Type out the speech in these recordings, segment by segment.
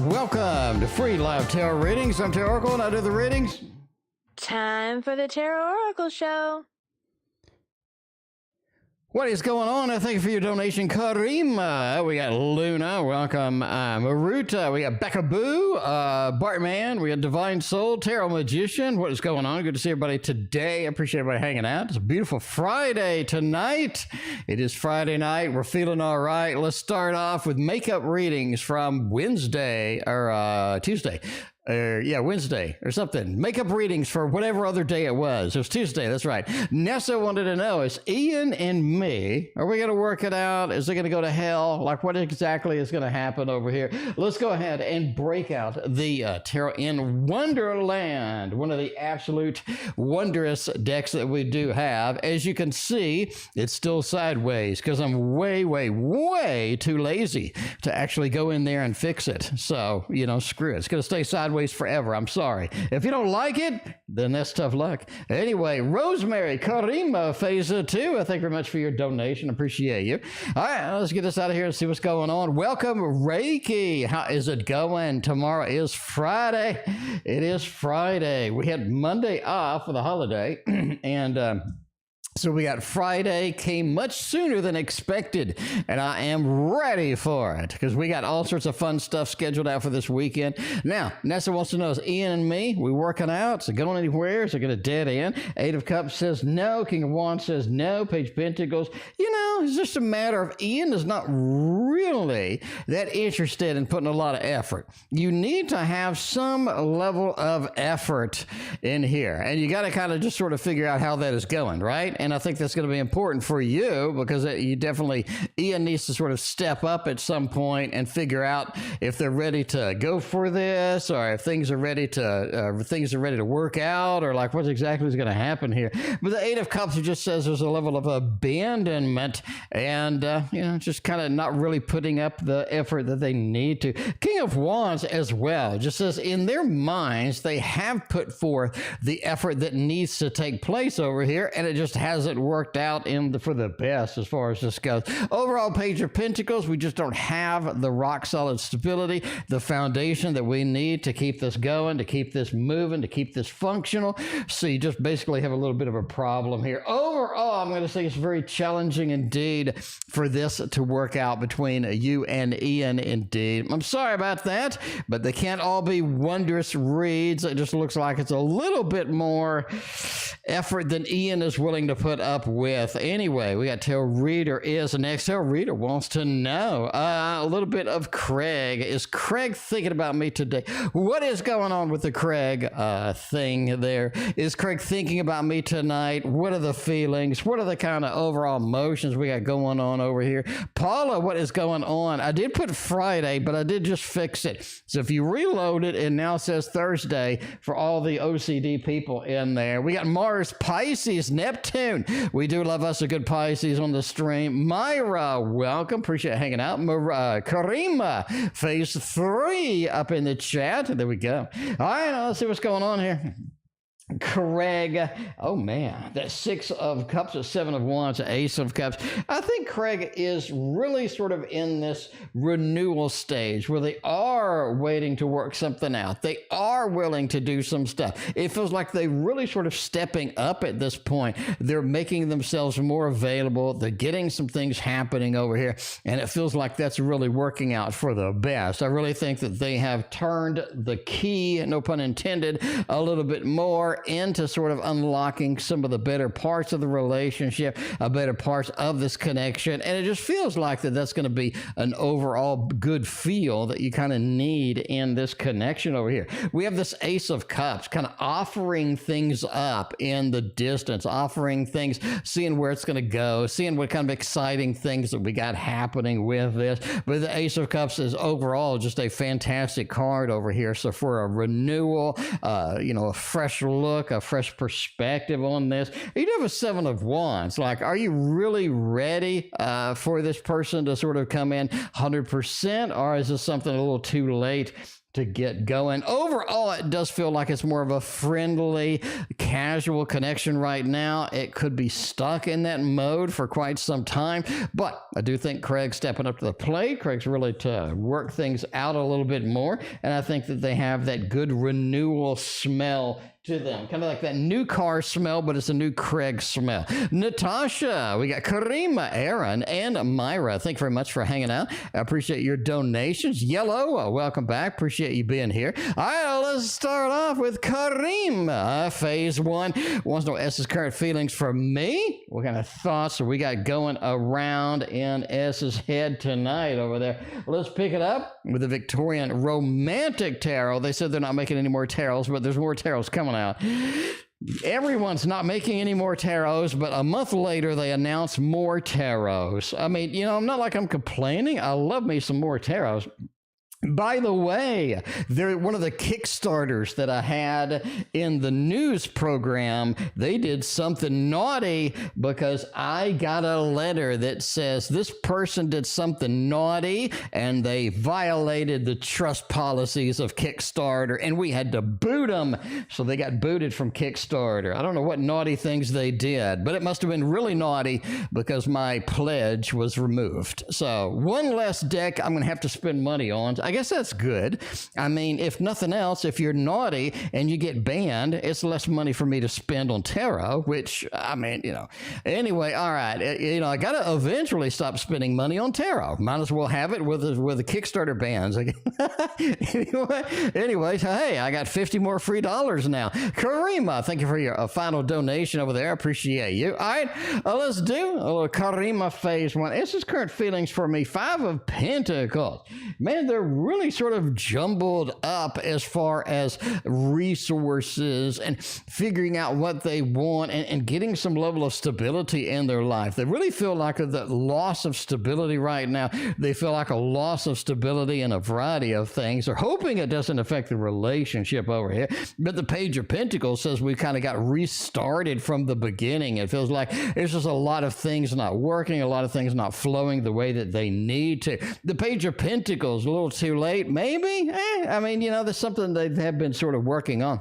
Welcome to free live tarot readings. I'm TarotOracle and I do the readings. Time for the TarotOracle show. What is going on? Thank you for your donation, Karima. We got Luna. Welcome, Maruta. We got Beckaboo, Bartman. We got Divine Soul, Tarot Magician. What is going on? Good to see everybody today. I appreciate everybody hanging out. It's a beautiful Friday tonight. It is Friday night. We're feeling all right. Let's start off with makeup readings from Wednesday or Tuesday. Wednesday or something. Makeup readings for whatever other day it was. It was Tuesday, that's right. Nessa wanted to know, is Ian and me, are we going to work it out? Is it going to go to hell? Like, what exactly is going to happen over here? Let's go ahead and break out the Tarot in Wonderland, one of the absolute wondrous decks that we do have. As you can see, it's still sideways because I'm way too lazy to actually go in there and fix it. So, you know, screw it. It's going to stay sideways forever. I'm sorry. If you don't like it, then that's tough luck. Anyway, Rosemary Karima phase 2. Thank you very much for your donation. Appreciate you. All right, let's get this out of here and see what's going on. Welcome, Reiki. How is it going? Tomorrow is Friday. It is Friday. We had Monday off for the holiday, and so we got Friday, came much sooner than expected, and I am ready for it because we got all sorts of fun stuff scheduled out for this weekend. Now, Nessa wants to know, is Ian and me, we working out? Is it going anywhere? Is it going to dead end? Eight of Cups says no. King of Wands says no. Page of Pentacles, you know, it's just a matter of Ian is not really that interested in putting a lot of effort. You need to have some level of effort in here, and you got to kind of just sort of figure out how that is going, right? And I think that's going to be important for you because you definitely, Ian needs to sort of step up at some point and figure out if they're ready to go for this, or if things are ready to work out, or like what exactly is going to happen here. But the Eight of Cups just says there's a level of abandonment and, you know, just kind of not really putting up the effort that they need to. King of Wands as well just says in their minds, they have put forth the effort that needs to take place over here, and it just hasn't worked out for the best as far as this goes. Overall, Page of Pentacles, we just don't have the rock solid stability, the foundation that we need to keep this going, to keep this moving, to keep this functional. So you just basically have a little bit of a problem here. Overall, I'm going to say it's very challenging indeed for this to work out between you and Ian indeed. I'm sorry about that, but they can't all be wondrous reads. It just looks like it's a little bit more effort than Ian is willing to put up with. Anyway, we got Tarot Reader is next. Tarot Reader wants to know a little bit of Craig. Is Craig thinking about me today? What is going on with the Craig thing there? Is Craig thinking about me tonight? What are the feelings? What are the kind of overall emotions we got going on over here? Paula, what is going on? I did put Friday, but I did just fix it. So if you reload it, it now says Thursday for all the OCD people in there. We got Mars, Pisces, Neptune. We do love us a good Pisces on the stream. Myra, welcome. Appreciate hanging out. Karima, phase 3 up in the chat. There we go. All right, let's see what's going on here. Craig, oh man, that Six of Cups, a Seven of Wands, Ace of Cups. I think Craig is really sort of in this renewal stage where they are waiting to work something out. They are willing to do some stuff. It feels like they're really sort of stepping up at this point. They're making themselves more available. They're getting some things happening over here, and it feels like that's really working out for the best. I really think that they have turned the key, no pun intended, a little bit more into sort of unlocking some of the better parts of the relationship, better parts of this connection. And it just feels like that's going to be an overall good feel that you kind of need in this connection over here. We have this Ace of Cups kind of offering things up in the distance, offering things, seeing where it's going to go, seeing what kind of exciting things that we got happening with this. But the Ace of Cups is overall just a fantastic card over here. So for a renewal, you know, a fresh look, a fresh perspective on this. You do have a Seven of Wands. Like, are you really ready for this person to sort of come in 100%, or is this something a little too late to get going. Overall, it does feel like it's more of a friendly, casual connection right now. It could be stuck in that mode for quite some time, but I do think Craig's stepping up to the plate. Craig's really to work things out a little bit more, and I think that they have that good renewal smell to them, kind of like that new car smell, but it's a new Craig smell. Natasha, we got Karima, Erin, and Maira. Thank you very much for hanging out. I appreciate your donations. Yellow, welcome back. Appreciate you being here. All right, let's start off with Karima. Phase 1 wants to know S's current feelings for me. What kind of thoughts we got going around in S's head tonight over there? Let's pick it up with the Victorian Romantic Tarot. They said they're not making any more tarots, but there's more tarots coming out. Everyone's not making any more tarots, but a month later they announce more tarots. I mean, you know, I'm not like I'm complaining. I love me some more tarots. By the way, they're one of the Kickstarters that I had in the news program. They did something naughty because I got a letter that says this person did something naughty and they violated the trust policies of Kickstarter, and we had to boot them. So they got booted from Kickstarter. I don't know what naughty things they did, but it must have been really naughty because my pledge was removed. So one less deck I'm going to have to spend money on. I guess that's good. I mean, if nothing else, if you're naughty and you get banned, it's less money for me to spend on tarot, which, I mean, you know. Anyway, all right. You know, I got to eventually stop spending money on tarot. Might as well have it with the Kickstarter bans. anyway, so, hey, I got 50 more free dollars now. Karima, thank you for your final donation over there. I appreciate you. All right, let's do a little Karima phase 1. This is current feelings for me. 5 of Pentacles. Man, they're really sort of jumbled up as far as resources and figuring out what they want and getting some level of stability in their life. They really feel like the loss of stability right now. They feel like a loss of stability in a variety of things. They're hoping it doesn't affect the relationship over here. But the Page of Pentacles says we kind of got restarted from the beginning. It feels like there's just a lot of things not working, a lot of things not flowing the way that they need to. The Page of Pentacles, a little too late, maybe. I mean, you know, there's something they have been sort of working on.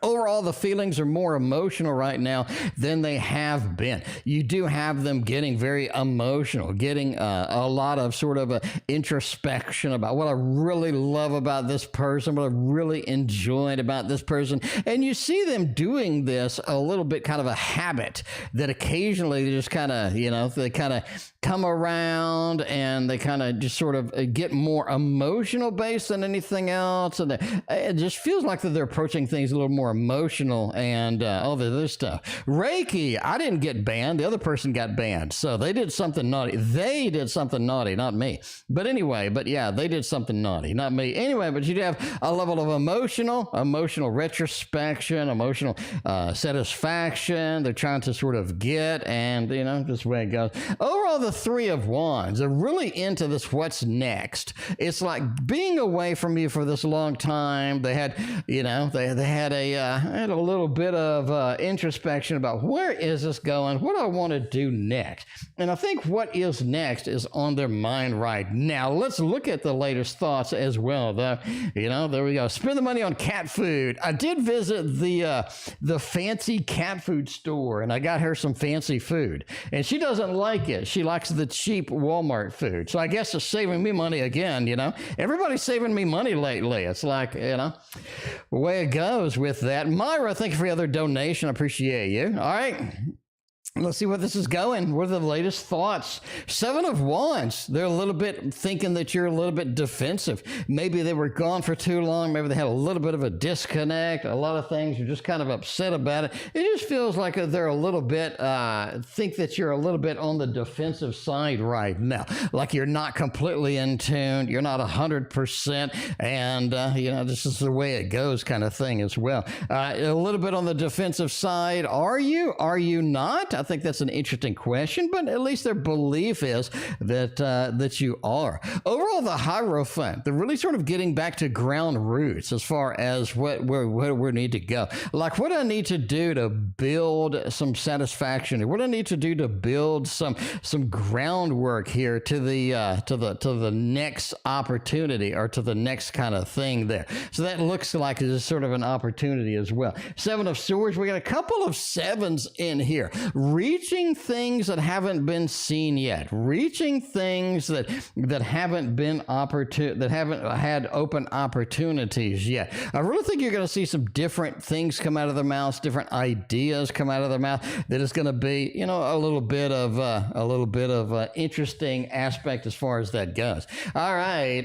Overall, the feelings are more emotional right now than they have been. You do have them getting very emotional, getting a lot of sort of introspection about what I really love about this person, what I really enjoyed about this person. And you see them doing this a little bit kind of a habit that occasionally they just kind of, you know, they kind of come around and they kind of just sort of get more emotional based than anything else. And it just feels like that they're approaching things a little more emotional and all the other stuff. Reiki, I didn't get banned. The other person got banned. So they did something naughty. They did something naughty, not me. But anyway, but yeah, they did something naughty, not me. Anyway, but you have a level of emotional retrospection, emotional satisfaction. They're trying to sort of get, and, you know, just the way it goes. Overall, the 3 of Wands, they're really into this what's next. It's like being away from you for this long time. They had, you know, they had a little bit of introspection about where is this going? What do I want to do next? And I think what is next is on their mind right now. Let's look at the latest thoughts as well, though. You know, there we go. Spend the money on cat food. I did visit the fancy cat food store, and I got her some fancy food. And she doesn't like it. She likes the cheap Walmart food. So I guess it's saving me money again, you know. Everybody's saving me money lately. It's like, you know, the way it goes with that. Myra, thank you for your other donation. I appreciate you. All right. Let's see where this is going. What are the latest thoughts? 7 of Wands. They're a little bit thinking that you're a little bit defensive. Maybe they were gone for too long. Maybe they had a little bit of a disconnect. A lot of things. You're just kind of upset about it. It just feels like they're a little bit, think that you're a little bit on the defensive side right now. Like you're not completely in tune. You're not 100%. And, you know, this is the way it goes kind of thing as well. A little bit on the defensive side. Are you? Are you not? I think that's an interesting question, but at least their belief is that that you are. Overall, the Hierophant, they're really sort of getting back to ground roots as far as where we need to go. Like, what I need to do to build some satisfaction, what I need to do to build some groundwork here to the next opportunity, or to the next kind of thing there. So that looks like it's sort of an opportunity as well. Seven of Swords, we got a couple of sevens in here. Reaching things that haven't been seen yet. Reaching things that haven't been that haven't had open opportunities yet. I really think you're going to see some different things come out of their mouths, different ideas come out of their mouth, that is going to be, you know, a little bit of interesting aspect as far as that goes. All right.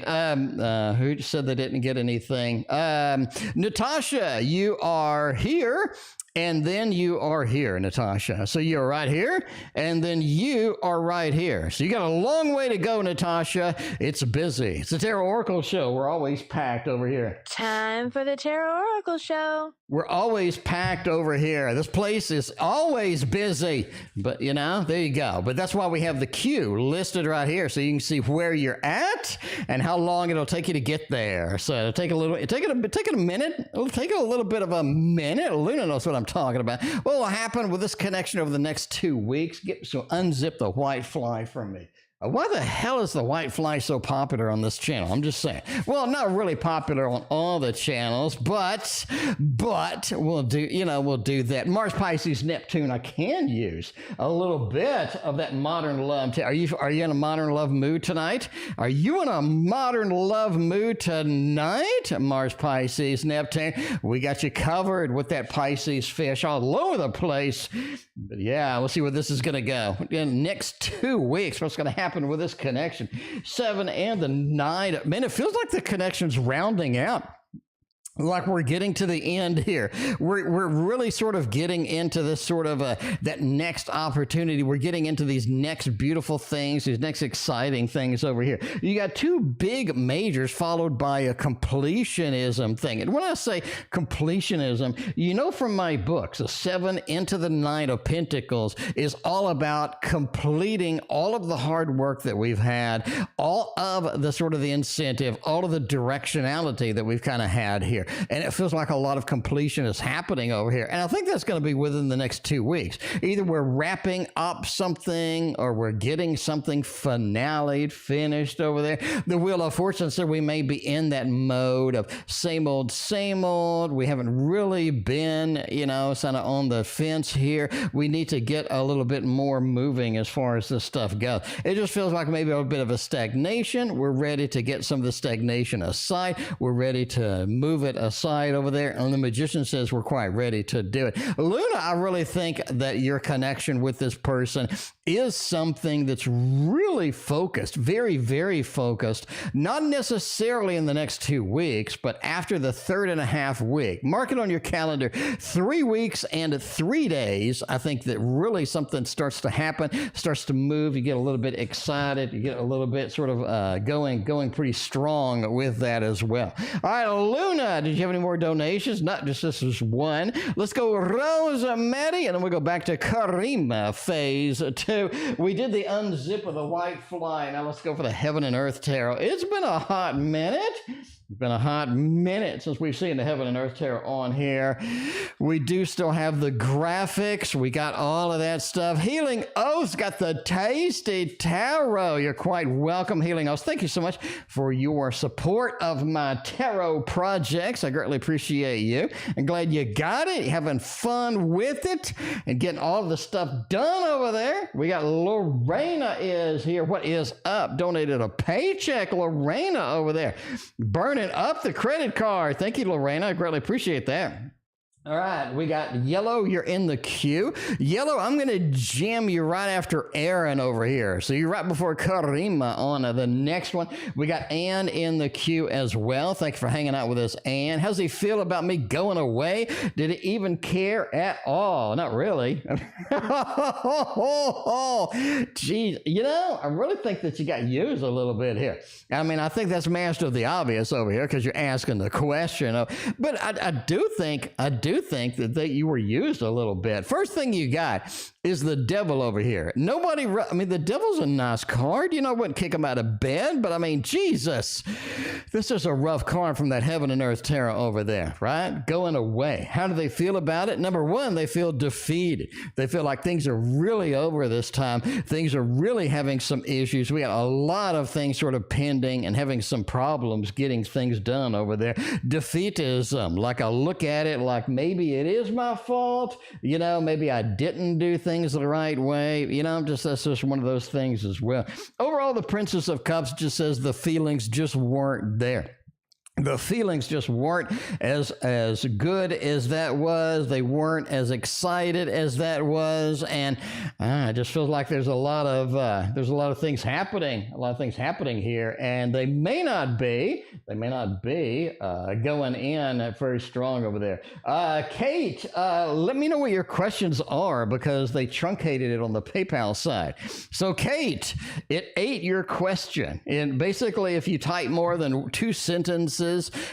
Who said they didn't get anything? Natasha, you are here. And then you are here, Natasha. So you're right here, and then you are right here. So you got a long way to go, Natasha. It's busy. It's the Tarot Oracle Show. We're always packed over here. Time for the Tarot Oracle Show. We're always packed over here. This place is always busy. But, you know, there you go. But that's why we have the queue listed right here, so you can see where you're at and how long it'll take you to get there. So it'll take a minute. It'll take a little bit of a minute. Luna knows what I'm talking about. What will happen with this connection over the next 2 weeks? So unzip the white fly from me. Why the hell is the white fly so popular on this channel? I'm just saying. Well, not really popular on all the channels, but we'll do that. Mars, Pisces, Neptune. I can use a little bit of that modern love. Are you in a modern love mood tonight? Are you in a modern love mood tonight? Mars, Pisces, Neptune. We got you covered with that Pisces fish all over the place. But yeah, we'll see where this is going to go. In the next 2 weeks, what's going to happen with this connection? 7 and the 9. Man, it feels like the connection's rounding out. Like we're getting to the end here. We're really sort of getting into this sort of that next opportunity. We're getting into these next beautiful things, these next exciting things over here. You got 2 big majors followed by a completionism thing. And when I say completionism, you know from my books, the 7 into the 9 of Pentacles is all about completing all of the hard work that we've had, all of the sort of the incentive, all of the directionality that we've kind of had here. And it feels like a lot of completion is happening over here. And I think that's going to be within the next 2 weeks. Either we're wrapping up something or we're getting something finale finished over there. The Wheel of Fortune said we may be in that mode of same old, same old. We haven't really been, you know, kind of on the fence here. We need to get a little bit more moving as far as this stuff goes. It just feels like maybe a bit of a stagnation. We're ready to get some of the stagnation aside. We're ready to move it aside over there, and the Magician says we're quite ready to do it. Luna, I really think that your connection with this person is something that's really focused, very, very focused, not necessarily in the next 2 weeks, but after the 3.5 week. Mark it on your calendar, 3 weeks and 3 days. I think that really something starts to happen, starts to move. You get a little bit excited. You get a little bit sort of going pretty strong with that as well. All right, Luna, did you have any more donations? Not just this is one. Let's go Rosemary, and then we'll go back to Karima, phase 2. We did the unzip of the white fly. Now let's go for the Heaven and Earth Tarot. It's been a hot minute. It's been a hot minute since we've seen the Heaven and Earth Tarot on here. We do still have the graphics. We got all of that stuff. Healing Oath's got the tasty tarot. You're quite welcome, Healing Oath. Thank you so much for your support of my tarot projects. I greatly appreciate you. I'm glad you got it. You're having fun with it and getting all of the stuff done over there. We got Lorena is here. What is up? Donated a paycheck. Lorena over there. Burning up the credit card. Thank you, Lorena. I greatly appreciate that. All right, we got Yellow. You're in the queue. Yellow, I'm going to jam you right after Erin over here. So you're right before Karima on the next one. We got Ann in the queue as well. Thank you for hanging out with us, Ann. How's he feel about me going away? Did he even care at all? Not really. Geez, you know, I really think that you got used a little bit here. I mean, I think that's master of the obvious over here because you're asking the question. But I do think do think that you were used a little bit. First thing you got is the devil over here. The devil's a nice card. I wouldn't kick him out of bed, but I mean, Jesus, this is a rough card from that heaven and earth tarot over there, right? Going away. How do they feel about it? Number one, they feel defeated. They feel like things are really over this time. Things are really having some issues. We got a lot of things sort of pending and having some problems getting things done over there. Defeatism, like I look at it like maybe it is my fault. Maybe I didn't do things the right way. That's just one of those things as well. Overall, the Princess of Cups just says the feelings just weren't there. The feelings just weren't as good as that was. They weren't as excited as that was, and it just feels like there's a lot of things happening. A lot of things happening here, and they may not be going in very strong over there. Kate, let me know what your questions are because they truncated it on the PayPal side. So Kate, it ate your question, and basically, if you type more than 2 sentences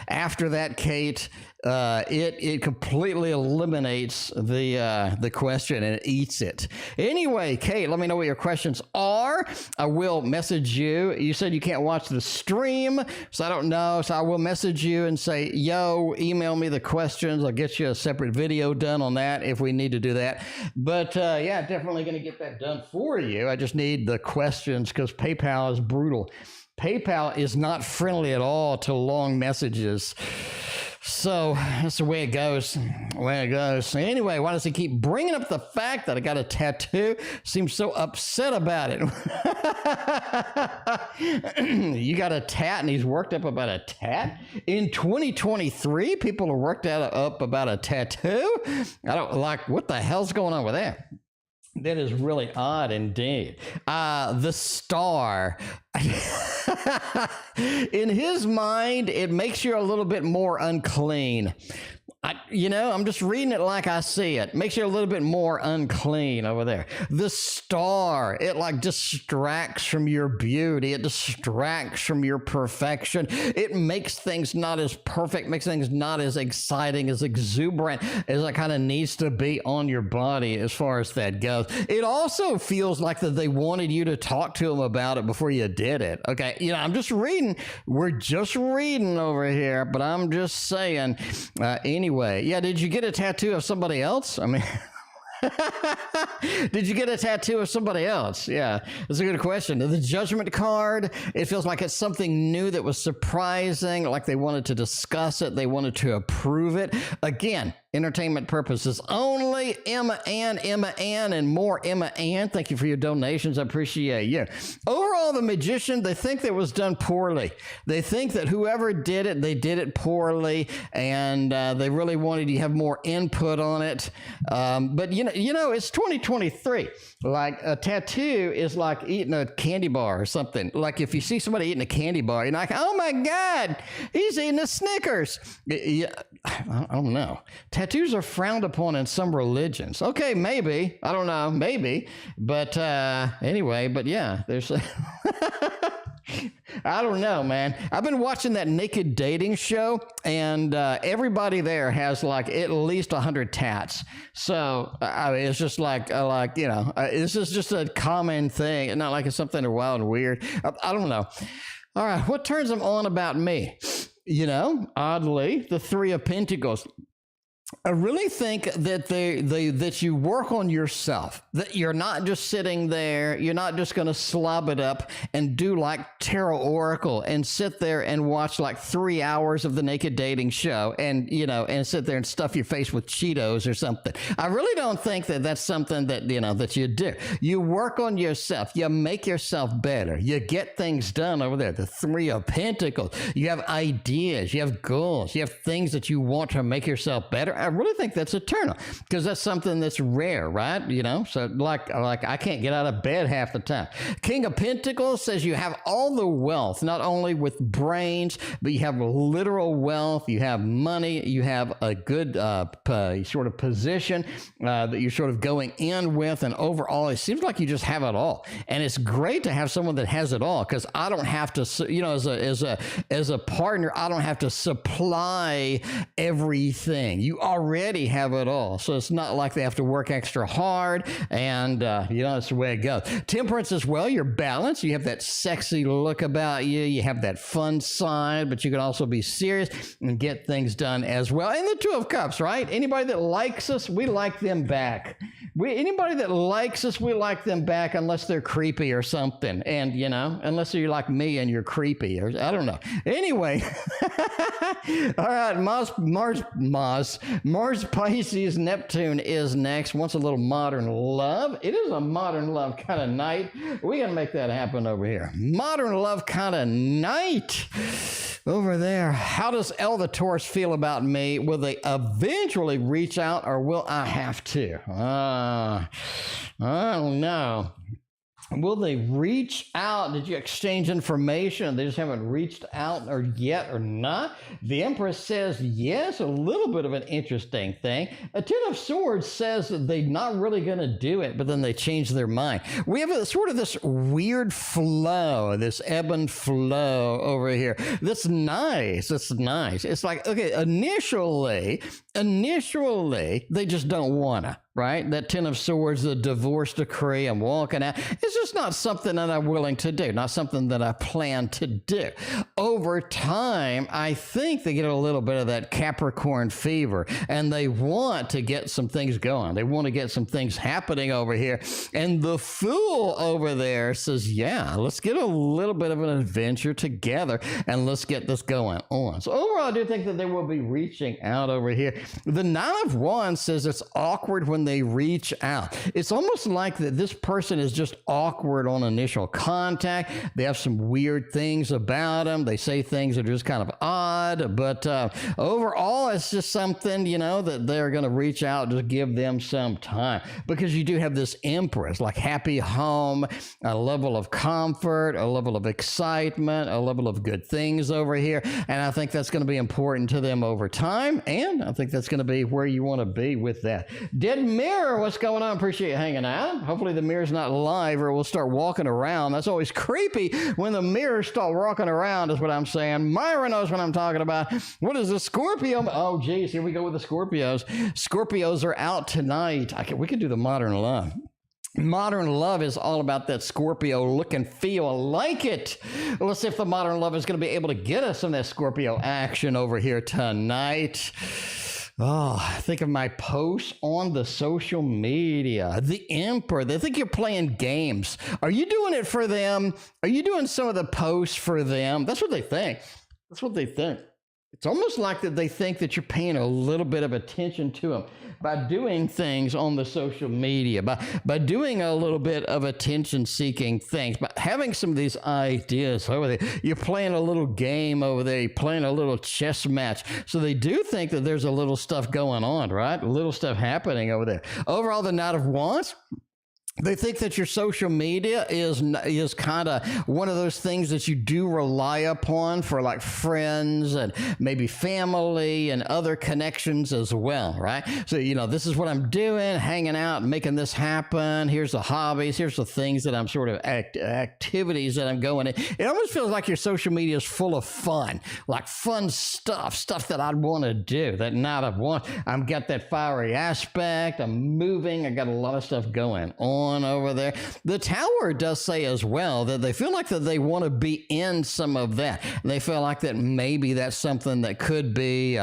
after that, Kate, it completely eliminates the question and it eats it. Anyway, Kate, let me know what your questions are. I will message you. You said you can't watch the stream, so I don't know. So I will message you and say, yo, email me the questions. I'll get you a separate video done on that if we need to do that. But yeah, definitely going to get that done for you. I just need the questions because PayPal is brutal. PayPal is not friendly at all to long messages. So that's the way it goes. Anyway, why does he keep bringing up the fact that I got a tattoo? Seems so upset about it. You got a tat and he's worked up about a tat? In 2023, people are worked up about a tattoo? I don't like, what the hell's going on with that? That is really odd indeed. The star. In his mind, it makes you a little bit more unclean. I'm just reading it like I see it. Makes you a little bit more unclean over there. The star, it like distracts from your beauty. It distracts from your perfection. It makes things not as perfect, makes things not as exciting, as exuberant as it kind of needs to be on your body as far as that goes. It also feels like that they wanted you to talk to them about it before you did it. Okay, I'm just reading. We're just reading over here, but I'm just saying, anyway. Yeah, did you get a tattoo of somebody else? I mean, did you get a tattoo of somebody else? Yeah, that's a good question. The judgment card, it feels like it's something new that was surprising, like they wanted to discuss it, they wanted to approve it. Again, entertainment purposes only. Emma Ann, and more Emma Ann. Thank you for your donations. I appreciate you. Overall, the magician, they think that was done poorly. They think that whoever did it, they did it poorly, and they really wanted you to have more input on it. But it's 2023. Like a tattoo is like eating a candy bar or something. Like if you see somebody eating a candy bar, you're like, oh my God, he's eating a Snickers. Yeah, I don't know. Tattoos are frowned upon in some religions. Okay, maybe. I don't know. Maybe. But anyway, but yeah, there's... I don't know, man. I've been watching that naked dating show, and everybody there has like at least 100 tats. So it's just like this is just a common thing, and not like it's something wild and weird. I don't know. All right, what turns them on about me? Oddly, the 3 of Pentacles. I really think that that you work on yourself, that you're not just sitting there, you're not just going to slob it up and do like TarotOracle and sit there and watch like 3 hours of the naked dating show and, and sit there and stuff your face with Cheetos or something. I really don't think that that's something that, that you do. You work on yourself, you make yourself better, you get things done over there. The 3 of Pentacles, you have ideas, you have goals, you have things that you want to make yourself better. I really think that's eternal because that's something that's rare, right? So like I can't get out of bed half the time. King of Pentacles says you have all the wealth, not only with brains, but you have literal wealth, you have money, you have a good sort of position that you're sort of going in with, and overall it seems like you just have it all. And it's great to have someone that has it all because I don't have to, as a partner, I don't have to supply everything. You already have it all. So it's not like they have to work extra hard, and that's the way it goes. Temperance as well, you're balanced. You have that sexy look about you. You have that fun side, but you can also be serious and get things done as well. And the Two of Cups, right? Anybody that likes us, we like them back. Anybody that likes us, we like them back unless they're creepy or something. And, unless you're like me and you're creepy, or I don't know. Anyway, all right, Mars, Pisces, Neptune is next. Wants a little modern love. It is a modern love kind of night. We're going to make that happen over here. Modern love kind of night over there. How does El the Taurus feel about me? Will they eventually reach out, or will I have to? I don't know. Will they reach out? Did you exchange information? They just haven't reached out or yet or not? The Empress says yes, a little bit of an interesting thing. A Ten of Swords says that they're not really going to do it, but then they change their mind. We have a sort of this weird flow, this ebb and flow over here. That's nice. That's nice. It's like, okay, initially, they just don't want to. Right? That Ten of Swords, the divorce decree, I'm walking out. It's just not something that I'm willing to do, not something that I plan to do. Over time, I think they get a little bit of that Capricorn fever, and they want to get some things going. They want to get some things happening over here. And the Fool over there says, yeah, let's get a little bit of an adventure together, and let's get this going on. So overall, I do think that they will be reaching out over here. The Nine of Wands says it's awkward when they reach out. It's almost like that this person is just awkward on initial contact. They have some weird things about them. They say things that are just kind of odd, but overall, it's just something, that they're going to reach out, just give them some time, because you do have this Empress, like happy home, a level of comfort, a level of excitement, a level of good things over here, and I think that's going to be important to them over time, and I think that's going to be where you want to be with that. Dead Mirror, what's going on? Appreciate you hanging out. Hopefully the mirror's not live, or we'll start walking around. That's always creepy when the mirrors start walking around, is what I'm saying. Myra knows what I'm talking about. What is the Scorpio? Oh, geez, here we go with the Scorpios. Scorpios are out tonight. We could do the modern love. Modern love is all about that Scorpio look and feel. I like it. Let's see if the modern love is going to be able to get us some of that Scorpio action over here tonight. Oh, think of my posts on the social media. The Emperor, they think you're playing games. Are you doing it for them? Are you doing some of the posts for them? That's what they think. That's what they think. It's almost like that they think that you're paying a little bit of attention to them by doing things on the social media, by doing a little bit of attention-seeking things, by having some of these ideas over there. You're playing a little game over there. You're playing a little chess match. So they do think that there's a little stuff going on, right? A little stuff happening over there. Overall, the Knight of Wands, they think that your social media is kind of one of those things that you do rely upon for like friends and maybe family and other connections as well, right? So, this is what I'm doing, hanging out, making this happen. Here's the hobbies. Here's the things that I'm sort of activities that I'm going in. It almost feels like your social media is full of fun, like fun stuff that I'd want to do. That Knight of Wands, I've got that fiery aspect. I'm moving. I got a lot of stuff going on over there. The Tower does say as well that they feel like that they want to be in some of that. They feel like that maybe that's something that could be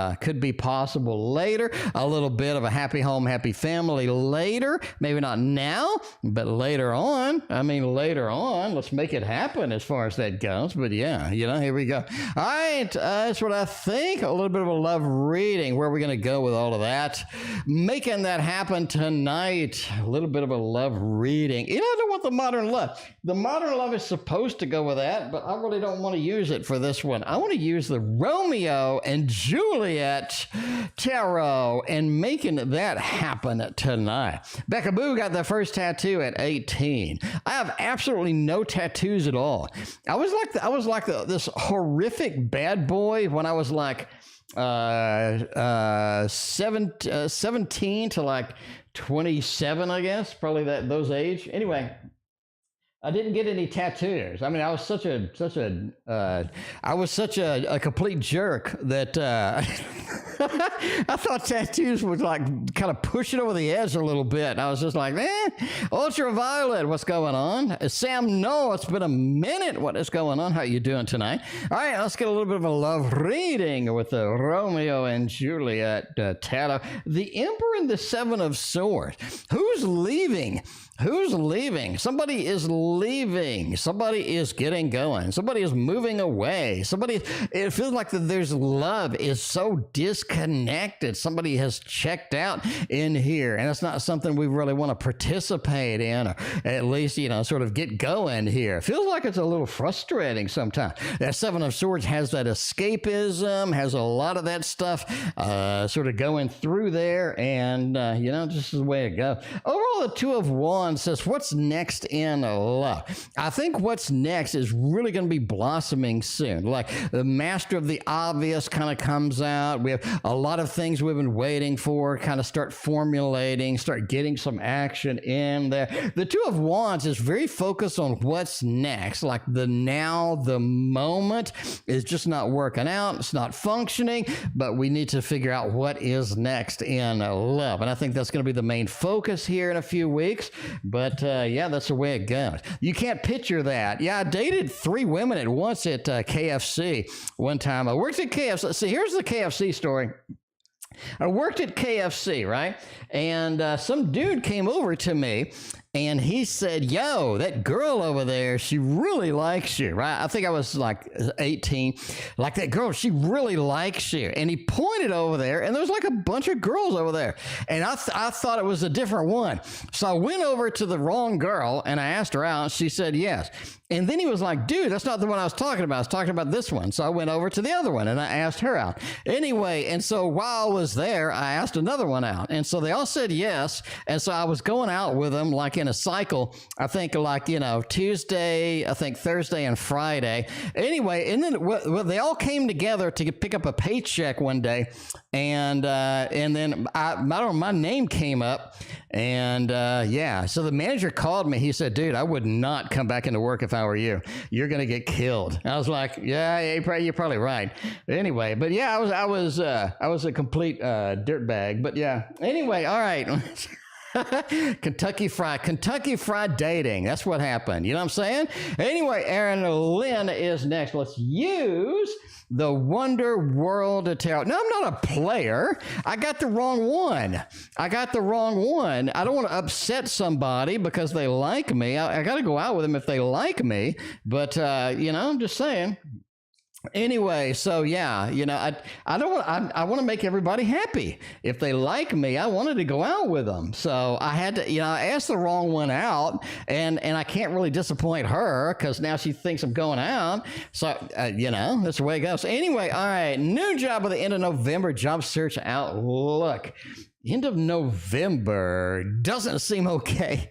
possible later. A little bit of a happy home, happy family later. Maybe not now, but later on. I mean, later on, let's make it happen as far as that goes. But yeah, here we go. All right, that's what I think. A little bit of a love reading. Where are we going to go with all of that? Making that happen tonight. A little bit of a love reading. I don't want the modern love. The modern love is supposed to go with that, but I really don't want to use it for this one. I want to use the Romeo and Juliet tarot and making that happen tonight. Becca Boo got the first tattoo at 18. I have absolutely no tattoos at all. I was like this horrific bad boy when I was like 17 to like 27, I guess, probably those age. Anyway, I didn't get any tattoos. I mean, I was such a complete jerk that I thought tattoos would like kind of push it over the edge a little bit. I was just like, ultraviolet, what's going on? Sam, no, it's been a minute. What is going on? How you doing tonight? All right, let's get a little bit of a love reading with the Romeo and Juliet tarot. The Emperor and the Seven of Swords. Who's leaving? Who's leaving? Somebody is leaving. Somebody is getting going. Somebody is moving away. It feels like that there's love is so disconnected. Somebody has checked out in here, and it's not something we really want to participate in, or at least, sort of get going here. It feels like it's a little frustrating sometimes. That Seven of Swords has that escapism, has a lot of that stuff sort of going through there, and, just the way it goes. Overall, the Two of Wands says, what's next in love? I think what's next is really going to be blossoming soon. Like the Master of the Obvious kind of comes out. We have a lot of things we've been waiting for kind of start formulating, start getting some action in there. The Two of Wands is very focused on what's next. Like the now, the moment is just not working out. It's not functioning, but we need to figure out what is next in love. And I think that's going to be the main focus here in a few weeks. But that's the way it goes. You can't picture that. Yeah, I dated 3 women at once at KFC one time. I worked at KFC. See, here's the KFC story. I worked at KFC, right? And some dude came over to me and he said, yo, that girl over there, she really likes you, right? I think I was like 18. Like that girl, she really likes you. And he pointed over there and there was like a bunch of girls over there. And I thought it was a different one. So I went over to the wrong girl and I asked her out. She said yes. And then he was like, dude, that's not the one I was talking about. I was talking about this one. So I went over to the other one and I asked her out. Anyway, and so while I was there, I asked another one out. And so they all said yes. And so I was going out with them like in a cycle, I think like, Tuesday, I think Thursday and Friday. Anyway, and then they all came together to pick up a paycheck one day. And then I don't know, my name came up. And so the manager called me. He said, dude, I would not come back into work if I were you. You're going to get killed. I was like, yeah, you're probably right. Anyway, but yeah, I was a complete dirtbag. But yeah, anyway, all right. Kentucky Fried dating. That's what happened. You know what I'm saying? Anyway, Erin Lin is next. Let's use the Wonder World Tarot. No, I'm not a player. I got the wrong one. I don't want to upset somebody because they like me. I got to go out with them if they like me. But, I'm just saying. Anyway, so yeah, I want to make everybody happy. If they like me, I wanted to go out with them. So I had to, I asked the wrong one out and I can't really disappoint her because now she thinks I'm going out. So, that's the way it goes. Anyway, all right, new job at the end of November, job search outlook. End of November doesn't seem okay.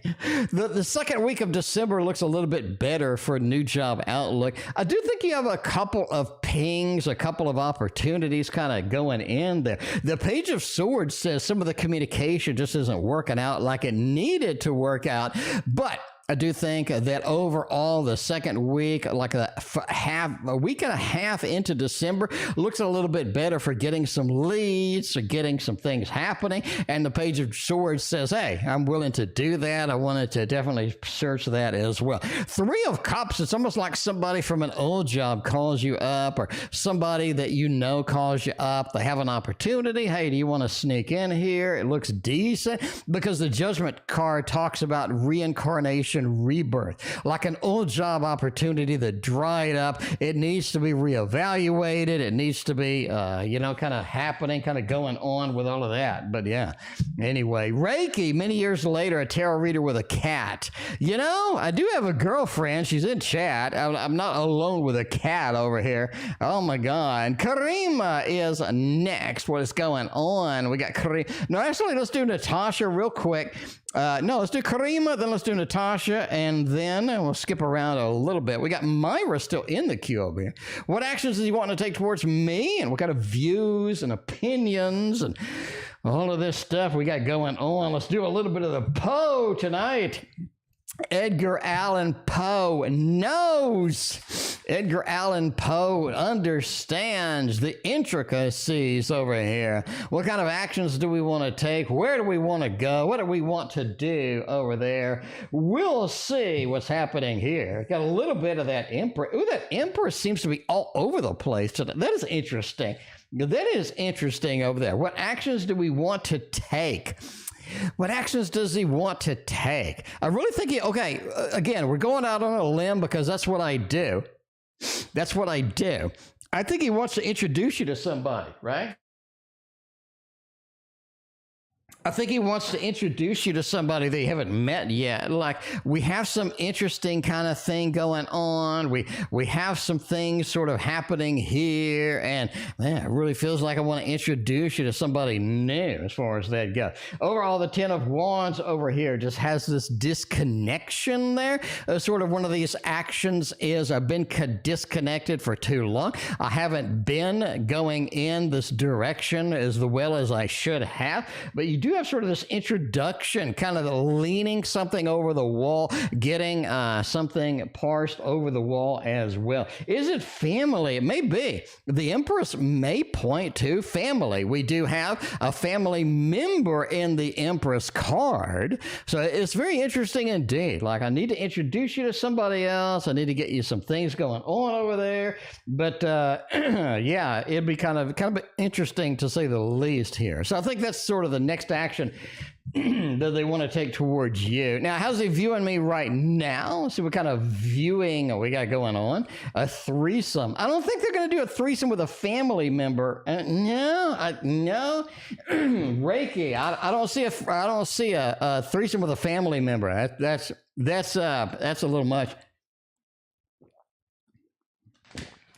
The second week of December looks a little bit better for a new job outlook. I do think you have a couple of pings, a couple of opportunities kind of going in there. The Page of Swords says some of the communication just isn't working out like it needed to work out, but I do think that overall, the second week, like a week and a half into December, looks a little bit better for getting some leads, or getting some things happening. And the Page of Swords says, hey, I'm willing to do that. I wanted to definitely search that as well. 3 of Cups, it's almost like somebody from an old job calls you up, or somebody that calls you up. They have an opportunity. Hey, do you want to sneak in here? It looks decent because the Judgment card talks about reincarnation, rebirth, like an old job opportunity that dried up. It needs to be reevaluated. It needs to be, kind of happening, kind of going on with all of that. But yeah, anyway, Reiki, many years later, a tarot reader with a cat. I do have a girlfriend. She's in chat. I'm not alone with a cat over here. Oh my God. Karima is next. What is going on? We got Karima. No, actually, let's do Natasha real quick. No, let's do Karima, then let's do Natasha, and then we'll skip around a little bit. We got Maira still in the queue over here. What actions does he want to take towards me, and what kind of views and opinions and all of this stuff we got going on? Let's do a little bit of the Poe tonight. Edgar Allan Poe knows Edgar Allan Poe understands the intricacies over here. What kind of actions do we want to take? Where do we want to go? What do we want to do over there? We'll see what's happening here. Got a little bit of that Emperor. Ooh, that Emperor seems to be all over the place today. That is interesting. That is interesting over there. What actions do we want to take? What actions does he want to take? I really think again, we're going out on a limb because that's what I do. That's what I do. I think he wants to introduce you to somebody, right? I think he wants to introduce you to somebody they haven't met yet. Like, we have some interesting kind of thing going on. We have some things sort of happening here, and man, it really feels like I want to introduce you to somebody new as far as that goes. Overall, the Ten of Wands over here just has this disconnection there. Sort of one of these actions is I've been disconnected for too long. I haven't been going in this direction as well as I should have, but you do have sort of this introduction, kind of leaning something over the wall, getting something parsed over the wall as well. Is it family? It may be. The Empress may point to family. We do have a family member in the Empress card. So it's very interesting indeed. Like, I need to introduce you to somebody else. I need to get you some things going on over there. But yeah, it'd be kind of interesting to say the least here. So I think that's sort of the next action that they want to take towards you. Now, how's he viewing me right now? Let's see what kind of viewing we got going on. A threesome. I don't think they're going to do a threesome with a family member. No. Reiki. I don't see a threesome with a family member. That's a little much.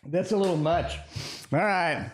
That's a little much. All right.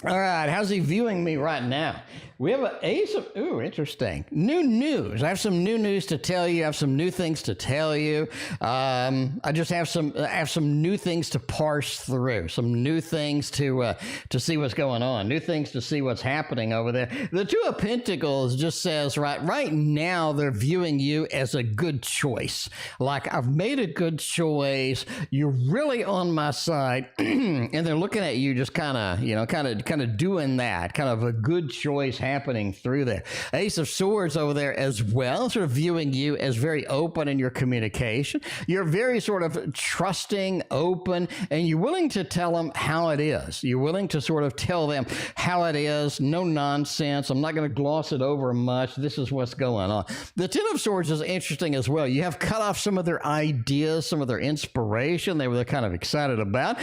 How's he viewing me right now? We have an ace of, ooh, interesting. New news. I have some new news to tell you. I have some new things to tell you. I just have some new things to parse through, some new things to see what's going on, new things to see what's happening over there. The Two of Pentacles just says, right now they're viewing you as a good choice. Like, I've made a good choice. You're really on my side. And they're looking at you just kind of doing that, kind of a good choice happening through there. Ace of Swords over there as well, sort of viewing you as very open in your communication. You're very sort of trusting, open, and you're willing to tell them how it is. You're willing to sort of tell them how it is. No nonsense. I'm not going to gloss it over much. This is what's going on. The Ten of Swords is interesting as well. You have cut off some of their ideas, some of their inspiration they were kind of excited about,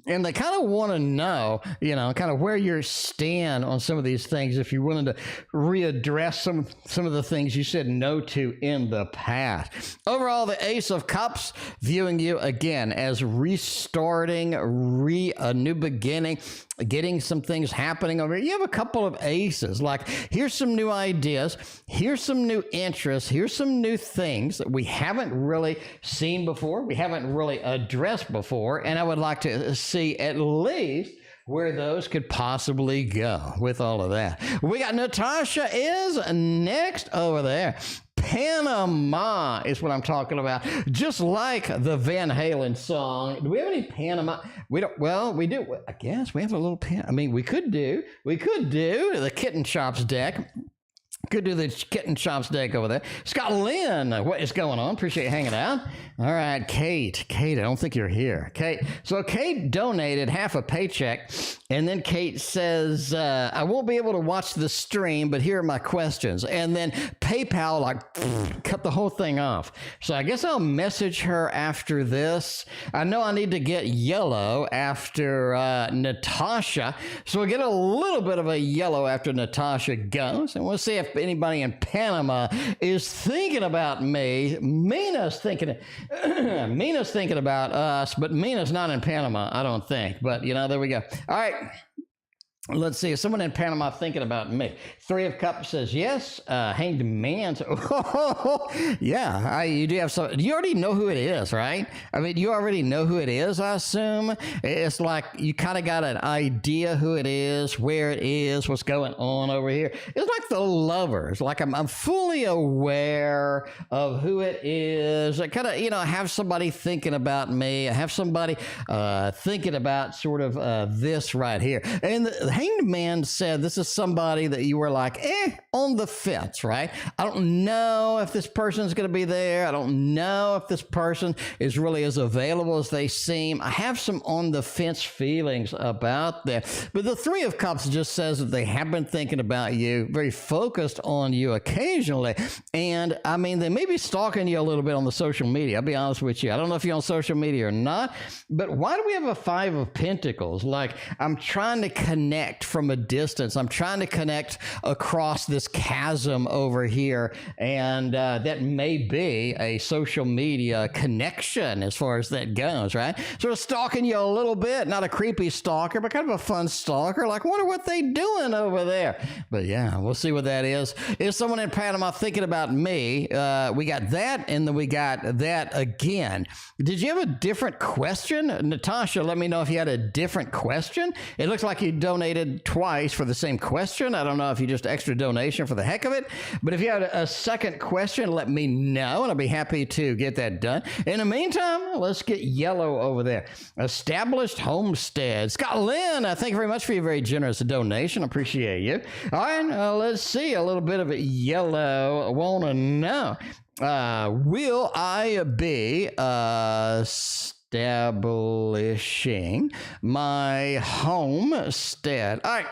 and they kind of want to know, kind of where you stand on some of these things, if you're willing to readdress some of the things you said no to in the past. Overall, the Ace of Cups viewing you again as restarting, a new beginning, getting some things happening over here. You have a couple of aces, like, here's some new ideas, here's some new interests, here's some new things that we haven't really seen before, we haven't really addressed before, and I would like to see at least where those could possibly go with all of that. We got Natasha is next over there. Panama is what I'm talking about. Just like the Van Halen song. Do we have any Panama? We don't. Well, we do. I guess we have a little we could do the Kitten Chops deck. Could do the Kitten Chops deck over there. Scotlynn, what is going on? Appreciate you hanging out. All right, Kate, I don't think you're here. Kate, so Kate donated half a paycheck, and then Kate says, I won't be able to watch the stream, but here are my questions. And then PayPal, cut the whole thing off. So I guess I'll message her after this. I know I need to get yellow after Natasha, so we'll get a little bit of a yellow after Natasha goes, and we'll see if anybody in Panama is thinking about me. Mina's thinking about us, but Mina's not in Panama, I don't think. But, there we go. All right. Let's see. Is someone in Panama thinking about me? Three of Cups says yes. Hanged Man. Yeah, you do have some. You already know who it is, right? I mean, you already know who it is, I assume. It's like you kind of got an idea who it is, where it is, what's going on over here. It's like the Lovers. Like I'm fully aware of who it is. I kind of, have somebody thinking about me. I have somebody thinking about sort of this right here. And the Hanged Man said this is somebody that you were like, on the fence, right? I don't know if this person's going to be there. I don't know if this person is really as available as they seem. I have some on the fence feelings about that. But the Three of Cups just says that they have been thinking about you, very focused on you occasionally. And I mean, they may be stalking you a little bit on the social media. I'll be honest with you. I don't know if you're on social media or not, but why do we have a Five of Pentacles? Like, I'm trying to connect from a distance. I'm trying to connect across this chasm over here, and that may be a social media connection as far as that goes, right? Sort of stalking you a little bit, not a creepy stalker, but kind of a fun stalker. Like, wonder what they doing over there. But yeah, we'll see what that is. Is someone in Panama thinking about me? We got that, and then we got that again. Did you have a different question? Natasha, let me know if you had a different question. It looks like you donated twice for the same question. I don't know if you just extra donation for the heck of it, but if you had a second question, let me know, and I'll be happy to get that done. In the meantime, let's get yellow over there. Established Homestead. Scotlynn, thank you very much for your very generous donation. Appreciate you. All right, let's see a little bit of yellow. Want to know, will I be establishing my homestead? All right.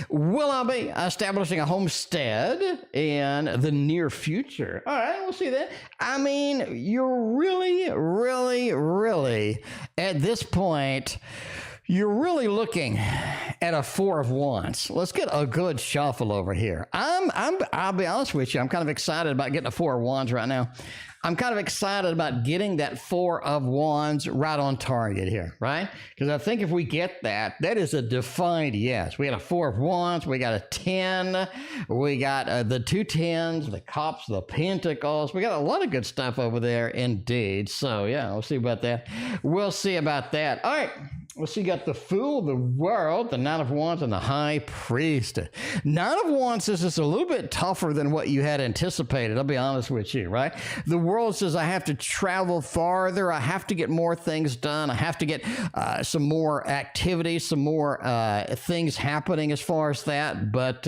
Will I be establishing a homestead in the near future? All right, we'll see that. I mean, you're really, at this point, you're really looking at a Four of Wands. Let's get a good shuffle over here. I'll be honest with you. I'm kind of excited about getting a Four of Wands right now. I'm kind of excited about getting that Four of Wands right on target here, right? Because I think if we get that, that is a defined yes. We got a Four of Wands, we got a 10, we got the two tens, the Cups, the Pentacles. We got a lot of good stuff over there indeed. So yeah, we'll see about that. We'll see about that. All right. Well, so you got the Fool, the World, the Nine of Wands, and the High Priestess. Nine of Wands is just a little bit tougher than what you had anticipated. I'll be honest with you, right? The World says I have to travel farther. I have to get more things done. I have to get some more activity, some more things happening as far as that. But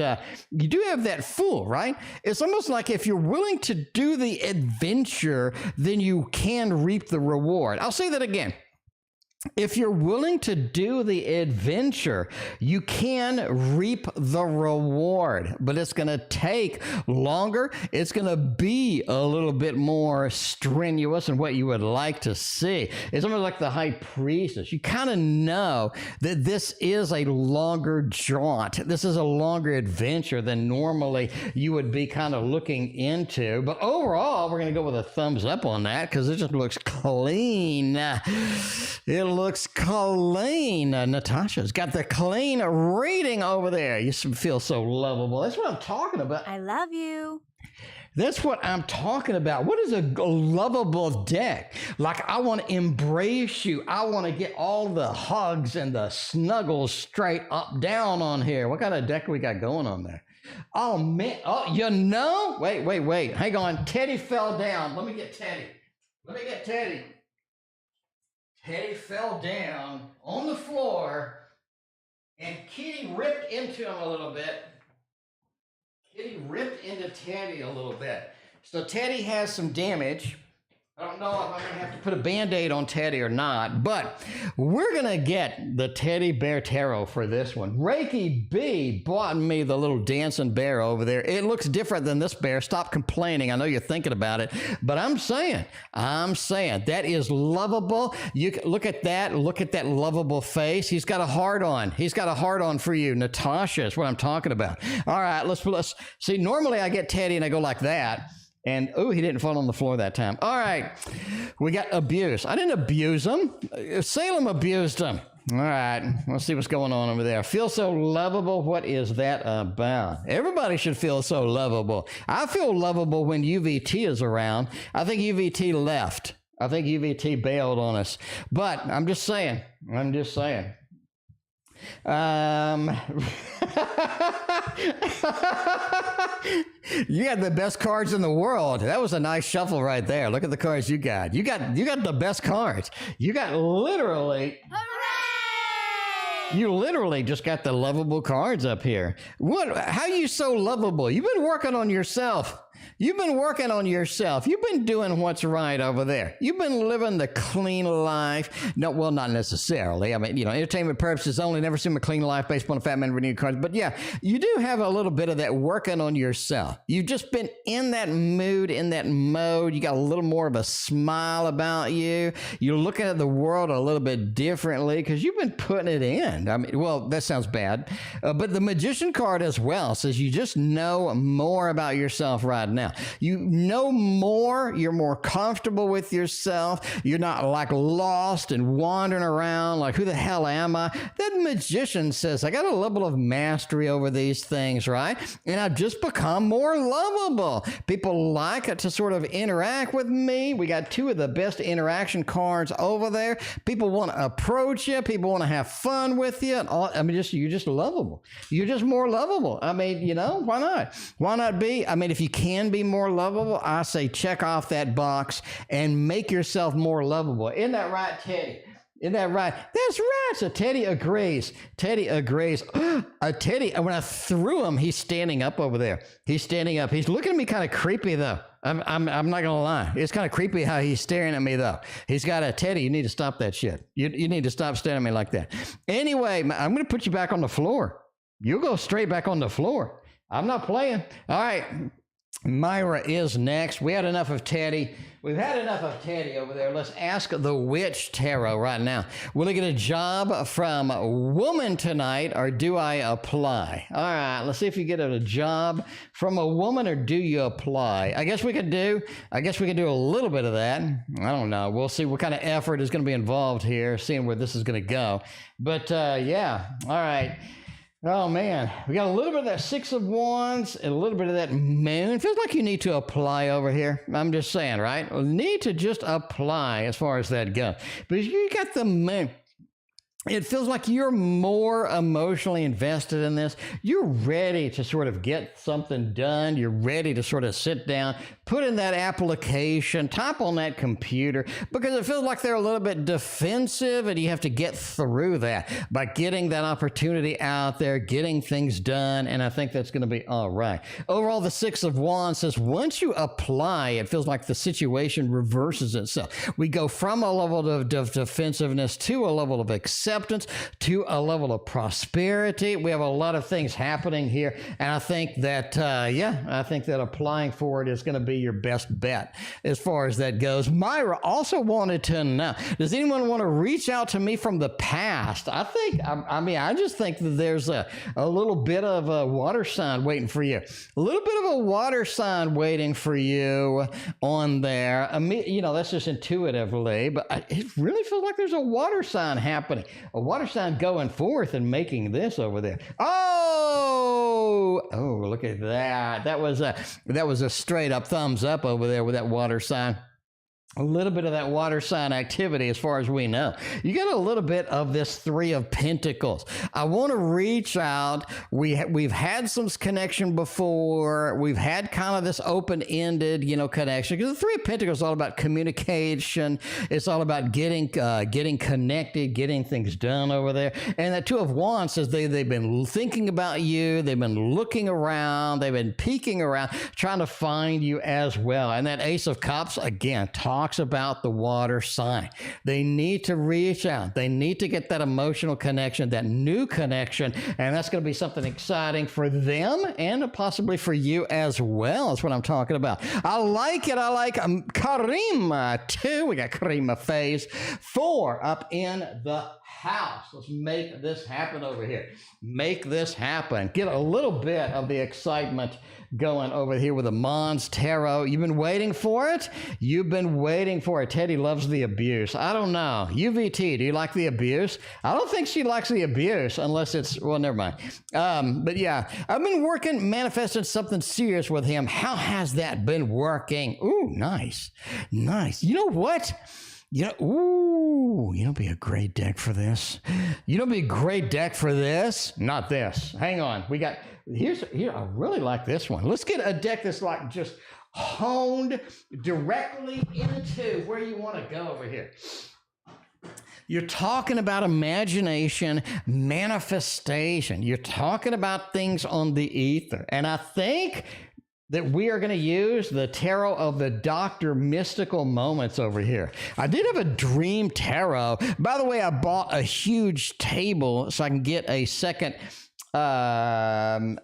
you do have that Fool, right? It's almost like if you're willing to do the adventure, then you can reap the reward. I'll say that again. If you're willing to do the adventure, you can reap the reward, but it's going to take longer. It's going to be a little bit more strenuous than what you would like to see. It's almost like the High Priestess. You kind of know that this is a longer jaunt. This is a longer adventure than normally you would be kind of looking into. But overall, we're going to go with a thumbs up on that because it just looks clean. It looks clean. Natasha's got the clean reading over there. You feel so lovable. That's what I'm talking about. I love you. That's what I'm talking about. What is a lovable deck? Like, I want to embrace you. I want to get all the hugs and the snuggles straight up down on here. What kind of deck we got going on there? Oh, man. Oh, you know? Wait. Hang on. Teddy fell down. Let me get Teddy. Teddy fell down on the floor, and Kitty ripped into him a little bit. Kitty ripped into Teddy a little bit. So Teddy has some damage. I don't know if I'm going to have to put a Band-Aid on Teddy or not, but we're going to get the Teddy Bear Tarot for this one. Reiki B bought me the little dancing bear over there. It looks different than this bear. Stop complaining. I know you're thinking about it, but I'm saying that is lovable. You can look at that lovable face. He's got a heart on. He's got a heart on for you. Natasha is what I'm talking about. All right, let's see. Normally I get Teddy and I go like that. And, oh, he didn't fall on the floor that time. All right, we got abuse. I didn't abuse him. Salem abused him. All right, let's see what's going on over there. Feel so lovable. What is that about? Everybody should feel so lovable. I feel lovable when UVT is around. I think UVT left. I think UVT bailed on us. But I'm just saying. You got the best cards in the world. That was a nice shuffle right there. Look at the cards you got. You got the best cards. You got literally. Hooray! You literally just got the lovable cards up here. How are you so lovable? You've been working on yourself. You've been working on yourself. You've been doing what's right over there. You've been living the clean life. No, well, not necessarily. I mean, entertainment purposes only. Never seen a clean life based upon a fat man reading cards. But yeah, you do have a little bit of that working on yourself. You've just been in that mood, in that mode. You got a little more of a smile about you. You're looking at the world a little bit differently because you've been putting it in. I mean, well, that sounds bad. But the Magician card as well says you just know more about yourself right now. You know more, you're more comfortable with yourself, you're not like lost and wandering around like, who the hell am I? That Magician says, I got a level of mastery over these things, right? And I've just become more lovable. People like to sort of interact with me. We got two of the best interaction cards over there. People want to approach you, people want to have fun with you. I mean, you're just lovable. You're just more lovable. I mean, why not? Why not be? I mean, if you can be more lovable, I say check off that box and make yourself more lovable. Isn't that right, Teddy? Isn't that right? That's right. So Teddy agrees. Teddy agrees. Teddy, when I threw him, he's standing up over there. He's standing up. He's looking at me kind of creepy, though. I'm not going to lie. It's kind of creepy how he's staring at me, though. He's got a Teddy. You need to stop that shit. You need to stop staring at me like that. Anyway, I'm going to put you back on the floor. You'll go straight back on the floor. I'm not playing. All right. Maira is next. We had enough of Teddy. We've had enough of Teddy over there. Let's ask the Witch Tarot right now. Will I get a job from a woman tonight, or do I apply? All right, let's see if you get a job from a woman, or do you apply? I guess we could do a little bit of that. I don't know. We'll see what kind of effort is going to be involved here, seeing where this is going to go. But yeah, all right. Oh, man, we got a little bit of that Six of Wands and a little bit of that Moon. Feels like you need to apply over here. I'm just saying, right? Need to just apply as far as that goes. But you got the Moon. It feels like you're more emotionally invested in this. You're ready to sort of get something done. You're ready to sort of sit down, put in that application, type on that computer, because it feels like they're a little bit defensive, and you have to get through that by getting that opportunity out there, getting things done, and I think that's going to be all right. Overall, the Six of Wands says once you apply, it feels like the situation reverses itself. We go from a level of defensiveness to a level of acceptance, to a level of prosperity. We have a lot of things happening here, and I think that I think that applying for it is going to be your best bet as far as that goes. Maira also wanted to know, does anyone want to reach out to me from the past? I just think that there's a little bit of a water sign waiting for you. A little bit of a water sign waiting for you on there. I mean, that's just intuitively, but it really feels like there's a water sign happening. A water sign going forth and making this over there. Oh, look at that. That was a straight up thumbs up over there with that water sign. A little bit of that water sign activity as far as we know. You got a little bit of this Three of Pentacles. I want to reach out. We've had some connection before. We've had kind of this open-ended, connection. Because the Three of Pentacles is all about communication. It's all about getting connected, getting things done over there. And that Two of Wands says they've been thinking about you. They've been looking around. They've been peeking around, trying to find you as well. And that Ace of Cups, again, talks about the water sign. They need to reach out. They need to get that emotional connection, that new connection, and that's going to be something exciting for them and possibly for you as well. That's what I'm talking about. I like it. I like Karima too. We got Karima phase 4 up in the house. Let's make this happen over here. Make this happen. Get a little bit of the excitement going over here with the Mons Tarot. You've been waiting for it? You've been waiting for it. Teddy loves the abuse. I don't know. UVT, do you like the abuse? I don't think she likes the abuse unless it's, well, never mind. But yeah, I've been working, manifesting something serious with him. How has that been working? Ooh, nice. Nice. You know what? You know, ooh, you know, be a great deck for this. You know, be a great deck for this. Not this. Hang on. We got, here, I really like this one. Let's get a deck that's like just honed directly into where you want to go over here. You're talking about imagination, manifestation. You're talking about things on the ether. And I think that we are going to use the tarot of the Dr. Mystical Moments over here. I did have a dream tarot. By the way, I bought a huge table so I can get a second tarot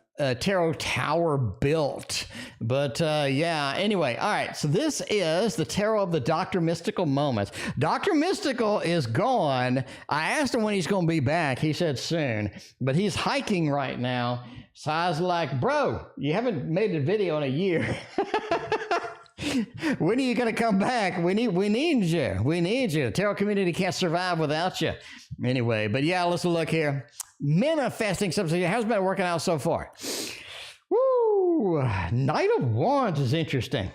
tower built. But yeah, anyway, all right. So this is the tarot of the Dr. Mystical Moments. Dr. Mystical is gone. I asked him when he's going to be back. He said soon, but he's hiking right now. So I was like, bro, you haven't made a video in a year. When are you going to come back? We need you. We need you. The tarot community can't survive without you. Anyway, but yeah, let's look here. Manifesting something. How's it been working out so far? Woo! Knight of Wands is interesting.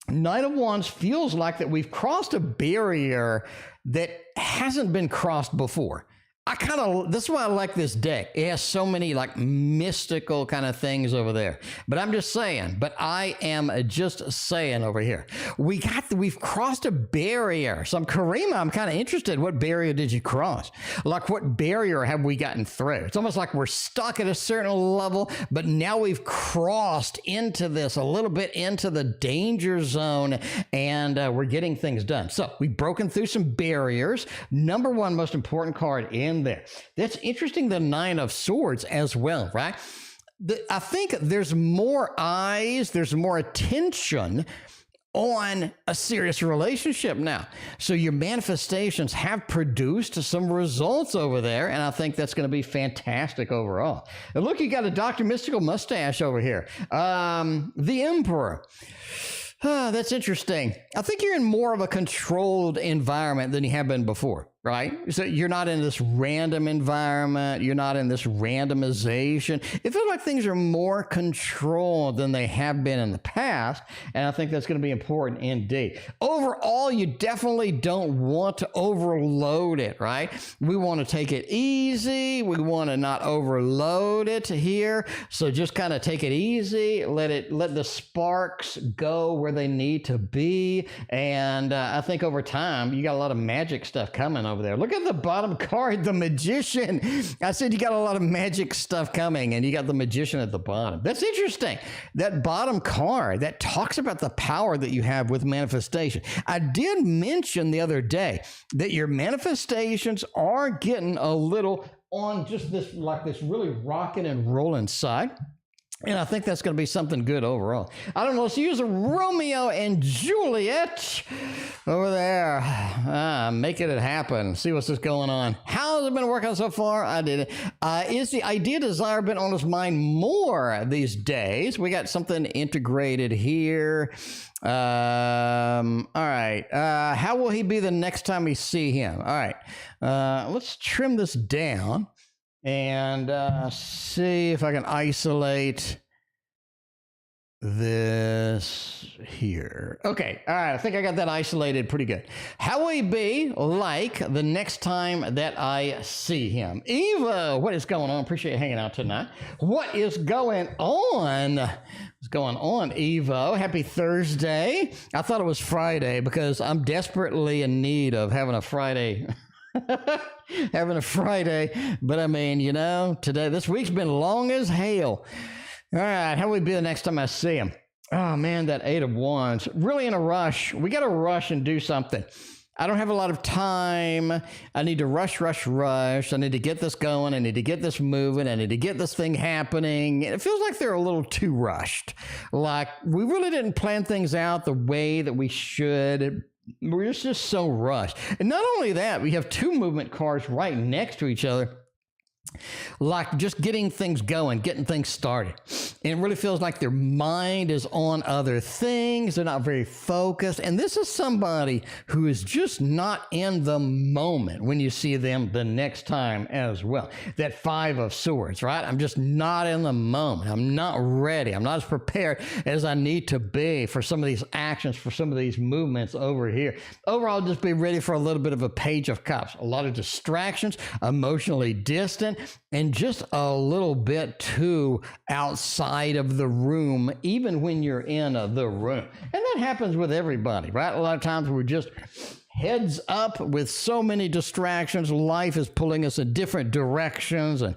Knight of Wands feels like that we've crossed a barrier that hasn't been crossed before. That's why I like this deck. It has so many like mystical kind of things over there. But I'm just saying, I am just saying over here. We've crossed a barrier. So Karima, I'm kind of interested. What barrier did you cross? Like what barrier have we gotten through? It's almost like we're stuck at a certain level, but now we've crossed into this, a little bit into the danger zone, and we're getting things done. So we've broken through some barriers. Number one most important card in there. That's interesting, the Nine of Swords as well, right? I think there's more eyes, there's more attention on a serious relationship now. So your manifestations have produced some results over there, and I think that's going to be fantastic overall. And look, you got a Dr. Mystical mustache over here. The Emperor. That's interesting. I think you're in more of a controlled environment than you have been before, right? So you're not in this random environment. You're not in this randomization. It feels like things are more controlled than they have been in the past, and I think that's going to be important indeed. Overall, you definitely don't want to overload it, right? We want to take it easy. We want to not overload it here. So just kind of take it easy. Let the sparks go where they need to be. And I think over time, you got a lot of magic stuff coming over there. Look at the bottom card, the Magician. I said you got a lot of magic stuff coming, and you got the Magician at the bottom. That's interesting. That bottom card, that talks about the power that you have with manifestation. I did mention the other day that your manifestations are getting a little on just this, like this really rocking and rolling side. And I think that's going to be something good overall. I don't know. Let's use a Romeo and Juliet over there. Making it happen. See what's just going on. How's it been working so far? I did it. Is the idea desire been on his mind more these days? We got something integrated here. All right. How will he be the next time we see him? All right. Let's trim this down and see if I can isolate this here. Okay, all right, I think I got that isolated pretty good. How will he be like the next time that I see him? Eva, what is going on? Appreciate you hanging out tonight. What is going on? What's going on, Evo? Happy Thursday. I thought it was Friday because I'm desperately in need of having a Friday. Having a Friday, but I mean, you know, this week's been long as hell. All right, how will we be the next time I see him? Oh man, that Eight of Wands. Really in a rush. We got to rush and do something. I don't have a lot of time. I need to rush. I need to get this going. I need to get this moving. I need to get this thing happening. It feels like they're a little too rushed. Like we really didn't plan things out the way that we should. We're just so rushed. And not only that, we have two movement cards right next to each other. like just getting things going, getting things started. And it really feels like their mind is on other things. They're not very focused. And this is somebody who is just not in the moment when you see them the next time as well. That Five of Swords, right? I'm just not in the moment. I'm not ready. I'm not as prepared as I need to be for some of these actions, for some of these movements over here. Overall, just be ready for a little bit of a Page of Cups. A lot of distractions, emotionally distant, and just a little bit too outside of the room, even when you're in the room. And that happens with everybody, right? A lot of times we're just heads up with so many distractions. Life is pulling us in different directions, and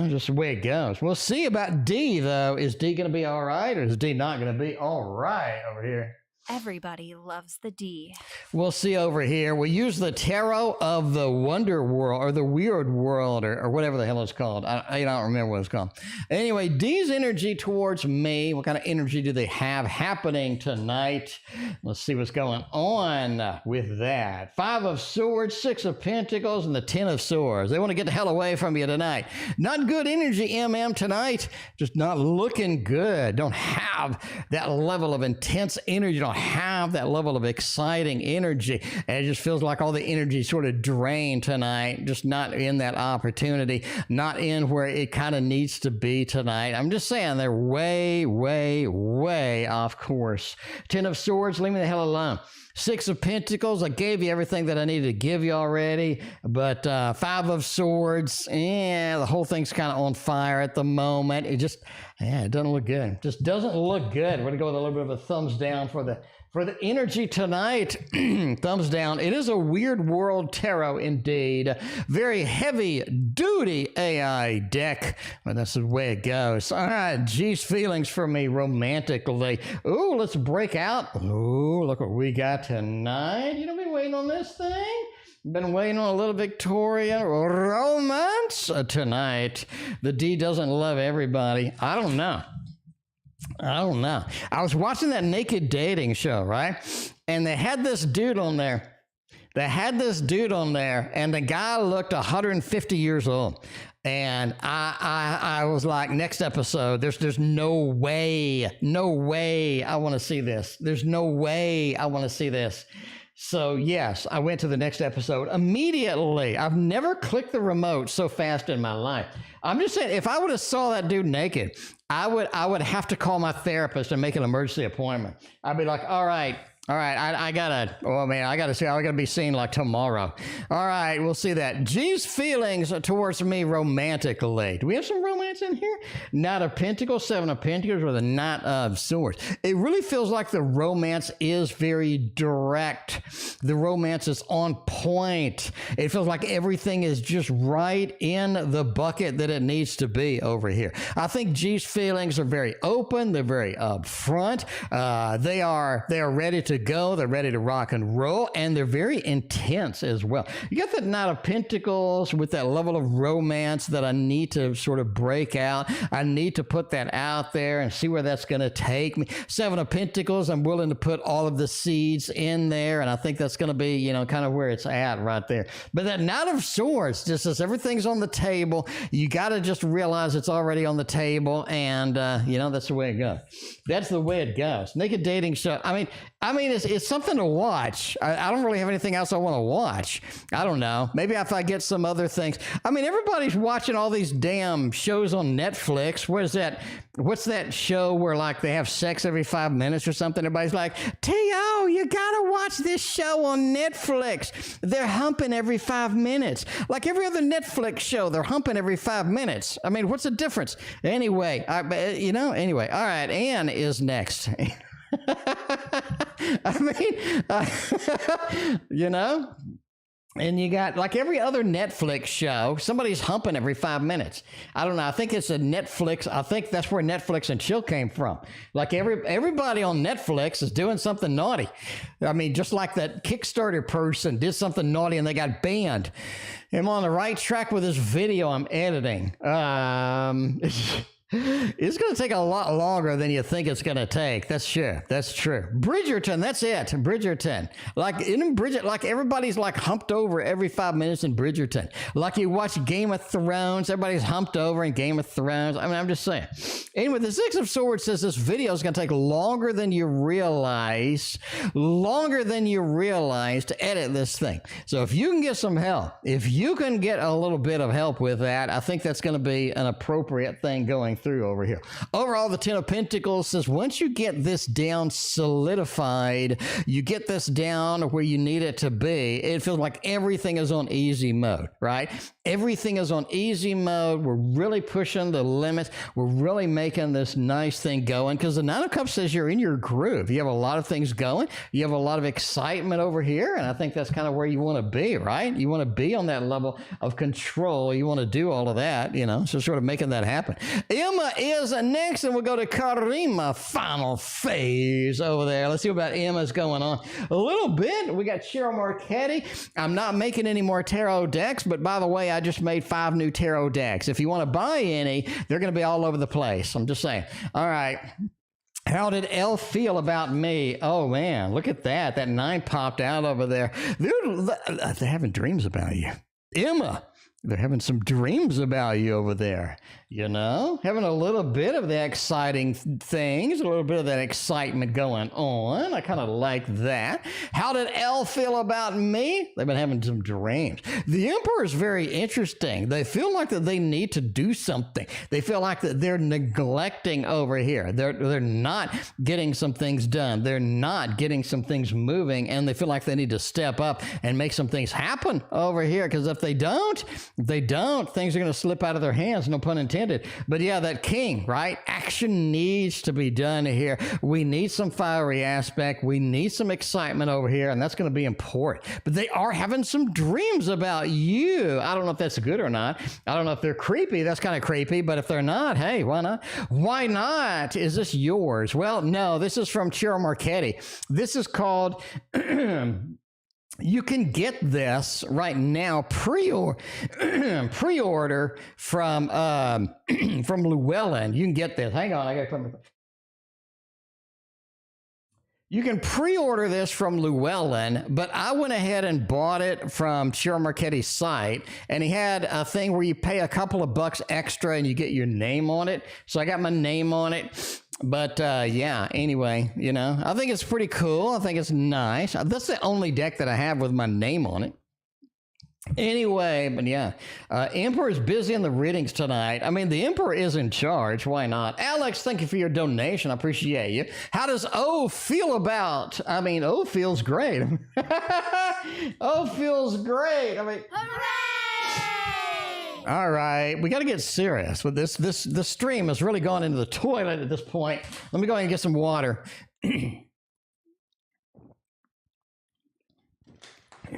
just the way it goes. We'll see about D, though. Is D going to be all right, or is D not going to be all right over here? Everybody loves the D. We'll see over here. We use the Tarot of the Wonder World, or the Weird World, or whatever the hell it's called. I don't remember what it's called. Anyway, D's energy towards me. What kind of energy do they have happening tonight? Let's see what's going on with that. Five of Swords, Six of Pentacles, and the Ten of Swords. They want to get the hell away from you tonight. Not good energy, MM, tonight. Just not looking good. Don't have that level of intense energy. Don't have that level of exciting energy, and it just feels like all the energy sort of drained tonight, just not in that opportunity, not in where it kind of needs to be tonight. I'm just saying they're way, way, way off course. Ten of Swords, leave me the hell alone. Six of Pentacles, I gave you everything that I needed to give you already, but Five of Swords, the whole thing's kind of on fire at the moment. It just, it doesn't look good. Just doesn't look good. We're going to go with a little bit of a thumbs down for the energy tonight. Thumbs down. It is a Weird World Tarot indeed. Very heavy duty AI deck, but that's the way it goes. All right, G's feelings for me romantically. Ooh, let's break out. Ooh, look what we got tonight. You don't be waiting on this thing? Been waiting on a little Victorian romance tonight. The D doesn't love everybody. I don't know. I was watching that naked dating show, right? And they had this dude on there. And the guy looked 150 years old. And I was like, next episode, there's no way I want to see this. There's no way I want to see this. So yes, I went to the next episode immediately. I've never clicked the remote so fast in my life. I'm just saying, if I would have saw that dude naked, I would have to call my therapist and make an emergency appointment. I'd be like, all right, I gotta be seen like tomorrow. All right, we'll see that. G's feelings towards me romantically. Do we have some romance in here? Knight of Pentacles, Seven of Pentacles, with a Knight of Swords. It really feels like the romance is very direct. The romance is on point. It feels like everything is just right in the bucket that it needs to be over here. I think G's feelings are very open. They're very upfront. They are ready to go. They're ready to rock and roll, and they're very intense as well. You got that Knight of Pentacles with that level of romance that I need to sort of break out. I need to put that out there and see where that's going to take me. Seven of Pentacles, I'm willing to put all of the seeds in there, and I think that's going to be, kind of where it's at right there. But that Knight of Swords, just as everything's on the table, you got to just realize it's already on the table, and, that's the way it goes. That's the way it goes. Naked dating show. I mean, it's something to watch. I don't really have anything else I want to watch. I don't know. Maybe if I get some other things. I mean, everybody's watching all these damn shows on Netflix. What is that? What's that show where like they have sex every 5 minutes or something? Everybody's like, T.O., you gotta watch this show on Netflix. They're humping every 5 minutes. Like every other Netflix show, they're humping every 5 minutes. I mean, what's the difference? Anyway, anyway. All right, Anne is next. And you got like every other Netflix show, somebody's humping every 5 minutes. I don't know. I think it's a Netflix. I think that's where Netflix and chill came from. Like everybody on Netflix is doing something naughty. I mean, just like that Kickstarter person did something naughty and they got banned. I'm on the right track with this video I'm editing. It's going to take a lot longer than you think it's going to take. That's true. That's true. Bridgerton, that's it. Bridgerton. Like in Bridget, like everybody's like humped over every 5 minutes in Bridgerton. Like you watch Game of Thrones, everybody's humped over in Game of Thrones. I mean, I'm just saying. Anyway, the Six of Swords says this video is going to take longer than you realize, to edit this thing. So if you can get some help, if you can get a little bit of help with that, I think that's going to be an appropriate thing going through over here. Overall, the Ten of Pentacles says once you get this down solidified, you get this down where you need it to be, it feels like everything is on easy mode, right? Everything is on easy mode. We're really pushing the limits. We're really making this nice thing going because the Nine of Cups says you're in your groove. You have a lot of things going. You have a lot of excitement over here, and I think that's kind of where you want to be, right? You want to be on that level of control. You want to do all of that, you know, so sort of making that happen. Emma is next, and we'll go to Karima, final phase over there. Let's see what about Emma's going on. A little bit. We got Cheryl Marchetti. I'm not making any more tarot decks, but by the way, I just made 5 new tarot decks. If you want to buy any, they're going to be all over the place. I'm just saying. All right. How did Elle feel about me? Oh, man, look at that. That 9 popped out over there. They're having dreams about you. Emma, they're having some dreams about you over there. You know, having a little bit of the exciting things, a little bit of that excitement going on. I kind of like that. How did Elle feel about me? They've been having some dreams. The Emperor is very interesting. They feel like that they need to do something. They feel like that they're neglecting over here. They're not getting some things done. They're not getting some things moving, and they feel like they need to step up and make some things happen over here, because if they don't, things are going to slip out of their hands, no pun intended. But yeah, that King, right? Action needs to be done here. We need some fiery aspect. We need some excitement over here, and that's going to be important. But they are having some dreams about you. I don't know if that's good or not. I don't know if they're creepy. That's kind of creepy. But if they're not, hey, why not? Why not? Is this yours? Well, no, this is from Cheryl Marchetti. This is called... You can get this right now, pre-order from from Llewellyn. You can get this. Hang on, I gotta put my... You can pre-order this from Llewellyn, but I went ahead and bought it from Cheryl Marchetti's site, and he had a thing where you pay a couple of bucks extra and you get your name on it. So I got my name on it. But yeah, anyway, you know, I think it's pretty cool. I think it's nice. That's the only deck that I have with my name on it. Anyway, but yeah, Emperor is busy in the readings tonight. I mean, the Emperor is in charge. Why not? Alex, thank you for your donation. I appreciate you. How does O feel about? I mean, O feels great. O feels great. I mean, hooray! All right, we got to get serious with this. The stream has really gone into the toilet at this point. Let me go ahead and get some water.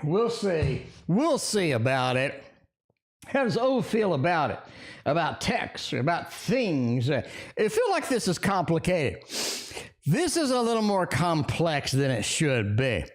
We'll see. We'll see about it. How does O feel about it? About texts, about things? It feels like this is complicated. This is a little more complex than it should be.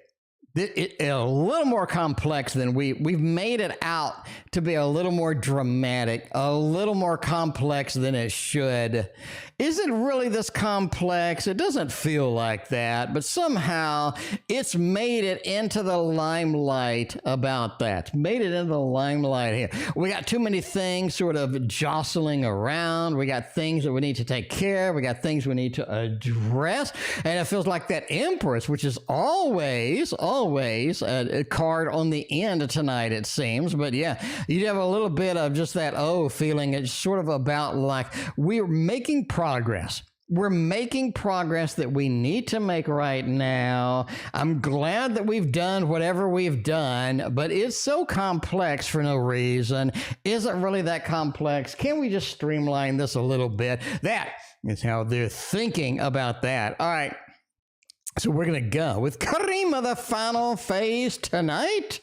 A little more complex than we've made it out to be a little more dramatic, a little more complex than it should. Is it really this complex? It doesn't feel like that, but somehow it's made it into the limelight about that. Made it into the limelight here. We got too many things sort of jostling around. We got things that we need to take care of. We got things we need to address. And it feels like that Empress, which is always a card on the end tonight, it seems. But yeah, you have a little bit of just that feeling. It's sort of about like we're making progress. We're making progress that we need to make right now. I'm glad that we've done whatever we've done, but it's so complex for no reason. Is it really that complex? Can we just streamline this a little bit? That is how they're thinking about that. All right. So we're going to go with Karima, the final phase tonight.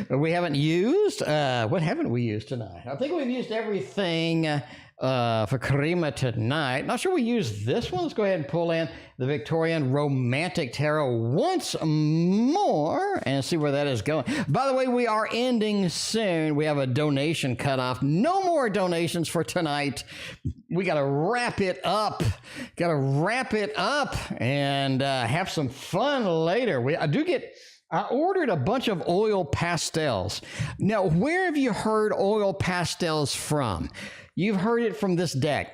We haven't used, what haven't we used tonight? I think we've used everything for Karima tonight. Not sure we use this one. Let's go ahead and pull in the Victorian Romantic Tarot once more and see where that is going. By the way, we are ending soon. We have a donation cutoff. No more donations for tonight. We got to wrap it up. And have some fun later. I ordered a bunch of oil pastels. Now, where have you heard oil pastels from? You've heard it from this deck.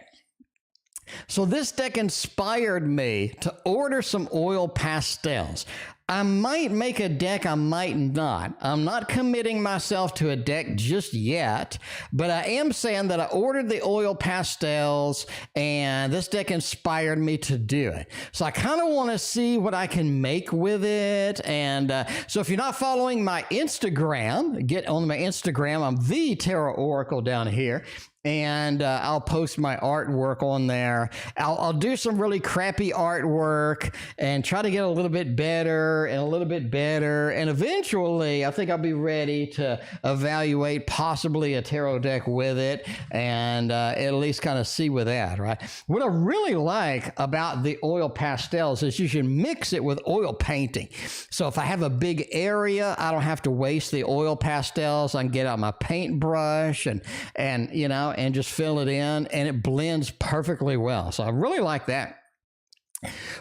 So this deck inspired me to order some oil pastels. I might make a deck, I might not. I'm not committing myself to a deck just yet, but I am saying that I ordered the oil pastels and this deck inspired me to do it. So I kind of want to see what I can make with it. And so if you're not following my Instagram, get on my Instagram. I'm the Tarot Oracle down here. And I'll post my artwork on there. I'll do some really crappy artwork and try to get a little bit better and a little bit better. And eventually, I think I'll be ready to evaluate possibly a tarot deck with it and at least kind of see with that, right? What I really like about the oil pastels is you should mix it with oil painting. So if I have a big area, I don't have to waste the oil pastels. I can get out my paintbrush and you know, and just fill it in, and it blends perfectly well. So I really like that.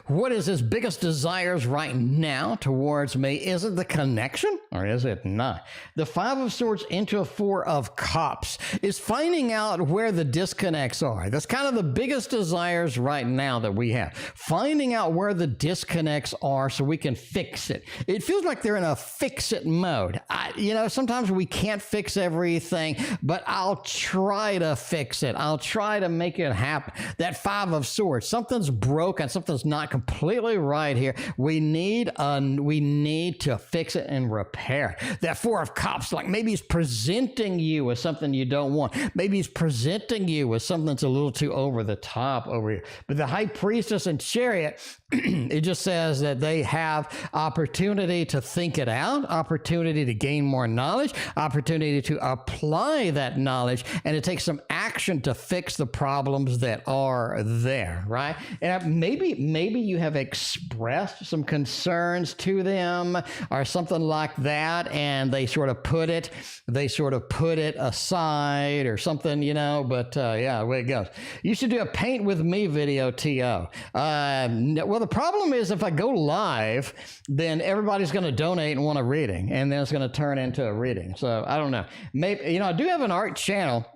What is his biggest desires right now towards me? Is it the connection or is it not? The Five of Swords into a Four of Cups is finding out where the disconnects are. That's kind of the biggest desires right now that we have. Finding out where the disconnects are so we can fix it. It feels like they're in a fix-it mode. You know, sometimes we can't fix everything, but I'll try to fix it. I'll try to make it happen. That Five of Swords, something's broken, something's not completely right here. We need to fix it and repair it. That Four of Cups, like maybe he's presenting you with something you don't want. Maybe he's presenting you with something that's a little too over the top over here. But the High Priestess and Chariot, it just says that they have opportunity to think it out, opportunity to gain more knowledge, opportunity to apply that knowledge, and to take some action to fix the problems that are there, right? And maybe you have expressed some concerns to them or something like that, and they sort of put it aside or something, you know, but yeah, the way it goes. You should do a paint with me video, T.O. Well, the problem is if I go live, then everybody's going to donate and want a reading, and then it's going to turn into a reading. So I don't know. Maybe, you know, I do have an art channel.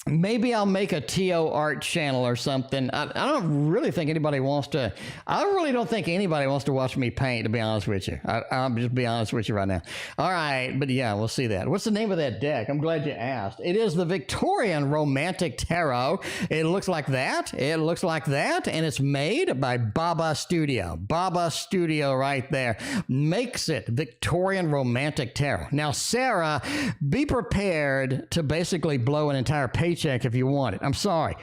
Maybe I'll make a TO art channel or something. I don't really think anybody wants to. I really don't think anybody wants to watch me paint, to be honest with you. I'll just be honest with you right now. All right, but yeah, we'll see that. What's the name of that deck? I'm glad you asked. It is the Victorian Romantic Tarot. It looks like that. It looks like that, and it's made by Baba Studio. Baba Studio right there makes it Victorian Romantic Tarot. Now, Sarah, be prepared to basically blow an entire paycheck if you want it. I'm sorry.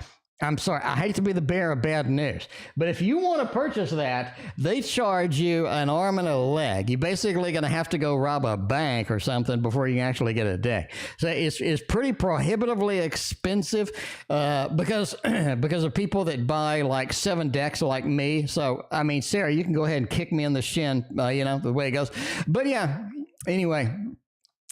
I hate to be the bearer of bad news, but if you want to purchase that, they charge you an arm and a leg. You're basically going to have to go rob a bank or something before you can actually get a deck. So it's pretty prohibitively expensive because of people that buy like 7 decks like me. So, I mean, Sarah, you can go ahead and kick me in the shin, you know, the way it goes. But yeah, anyway.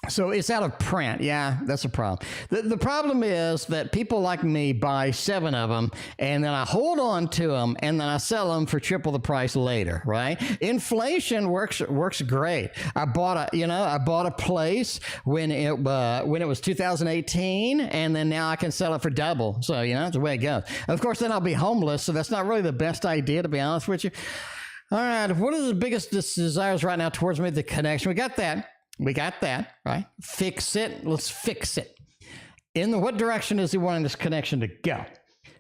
So it's out of print. Yeah, that's a problem. The problem is that people like me buy 7 of them, and then I hold on to them, and then I sell them for triple the price later, right? Inflation works great. I bought a place when it was 2018, and then now I can sell it for double. So, you know, that's the way it goes. Of course, then I'll be homeless, so that's not really the best idea, to be honest with you. All right, what are the biggest desires right now towards me? The connection. We got that, right? Fix it. Let's fix it. In what direction is he wanting this connection to go?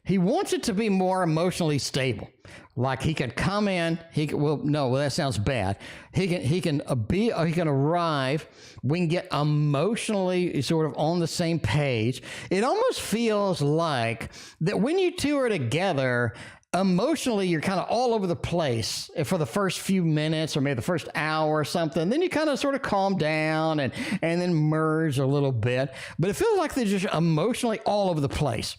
He wants it to be more emotionally stable. Like he can come in, that sounds bad. He can arrive. We can get emotionally sort of on the same page. It almost feels like that when you two are together, emotionally, you're kind of all over the place for the first few minutes or maybe the first hour or something. Then you kind of sort of calm down and then merge a little bit. But it feels like they're just emotionally all over the place.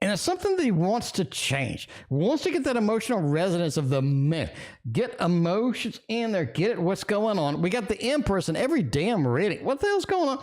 And it's something that he wants to change. Wants to get that emotional resonance of the moon. Get emotions in there. Get what's going on. We got the Empress in every damn reading. What the hell's going on?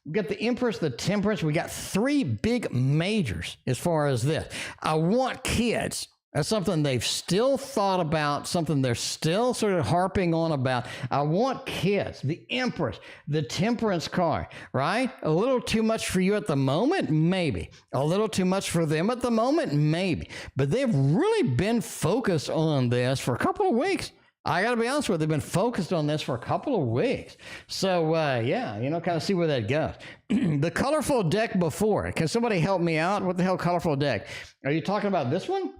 We got the Empress, the Temperance. We got 3 big majors as far as this. I want kids. That's something they've still thought about, something they're still sort of harping on about. I want kids, the Empress, the Temperance card, right? A little too much for you at the moment? Maybe. A little too much for them at the moment? Maybe. But they've really been focused on this for a couple of weeks. I got to be honest with you, they've been focused on this for a couple of weeks. So, yeah, you know, kind of see where that goes. The colorful deck before it. Can somebody help me out? What the hell colorful deck? Are you talking about this one?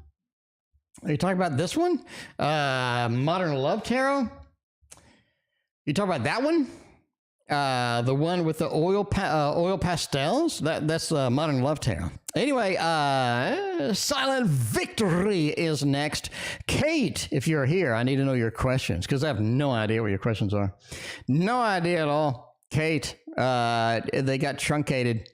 Are you talking about this one? Modern Love Tarot? You talking about that one? The one with the oil pastels? That's Modern Love Tarot. Anyway, Silent Victory is next. Kate, if you're here, I need to know your questions because I have no idea what your questions are. No idea at all. Kate, they got truncated.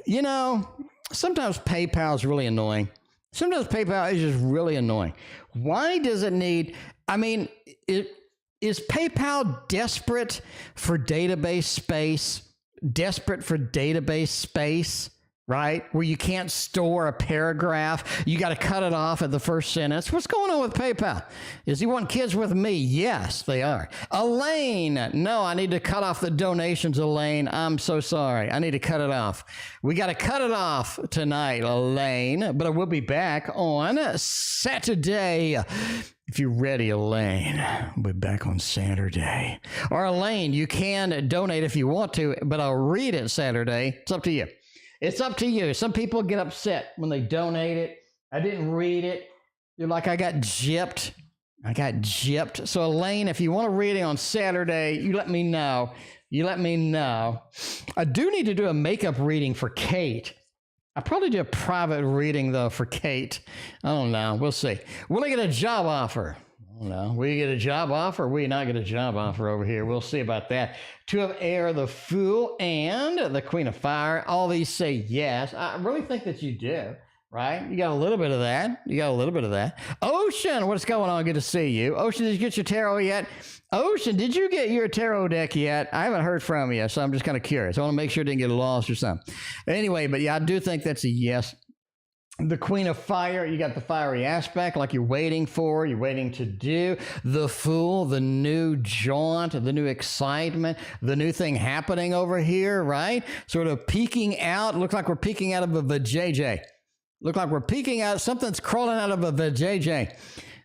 You know, sometimes PayPal is really annoying. Sometimes PayPal is just really annoying. Why does it need, I mean, is PayPal desperate for database space? Desperate for database space, right? Where you can't store a paragraph. You got to cut it off at the first sentence. What's going on with PayPal? Is he want kids with me? Yes, they are. Elaine, no, I need to cut off the donations, Elaine. I'm so sorry. I need to cut it off. We got to cut it off tonight, Elaine, but I will be back on Saturday. If you're ready, Elaine, we'll be back on Saturday. Or Elaine, you can donate if you want to, but I'll read it Saturday. It's up to you. It's up to you. Some people get upset when they donate it. I didn't read it. You're like, I got gypped. I got gypped. So Elaine, if you want to read it on Saturday, you let me know. You let me know. I do need to do a makeup reading for Kate. I'll probably do a private reading, though, for Kate. I don't know. We'll see. Will I get a job offer? I don't know. Will you get a job offer or will you not get a job offer over here? We'll see about that. 2 of Air, the Fool, and the Queen of Fire. All these say yes. I really think that you do, right? You got a little bit of that. You got a little bit of that. Ocean, what's going on? Good to see you. Ocean, did you get your tarot yet? Ocean, did you get your tarot deck yet? I haven't heard from you, so I'm just kind of curious. I want to make sure it didn't get lost or something. Anyway, but yeah, I do think that's a yes. The Queen of Fire, you got the fiery aspect like you're waiting for, you're waiting to do. The Fool, the new jaunt, the new excitement, the new thing happening over here, right? Sort of peeking out. Looks like we're peeking out of a vajayjay. Look like we're peeking out. Something's crawling out of a vajayjay.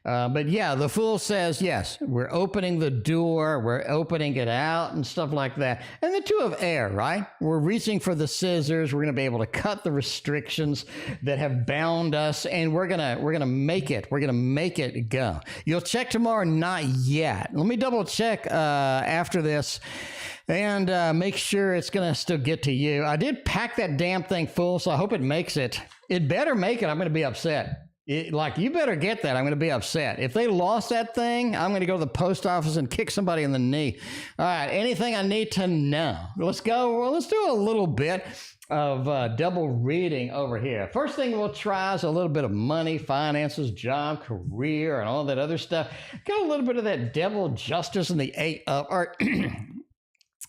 But yeah, the Fool says, yes, we're opening the door, we're opening it out and stuff like that. And the 2 of Air, right? We're reaching for the scissors. We're going to be able to cut the restrictions that have bound us, and we're going to make it. We're going to make it go. You'll check tomorrow? Not yet. Let me double check after this and make sure it's going to still get to you. I did pack that damn thing full, so I hope it makes it. It better make it. I'm going to be upset. You better get that. I'm going to be upset. If they lost that thing, I'm going to go to the post office and kick somebody in the knee. All right, anything I need to know? Let's go. Well, let's do a little bit of double reading over here. First thing we'll try is a little bit of money, finances, job, career, and all that other stuff. Got a little bit of that devil justice in the 8 of art.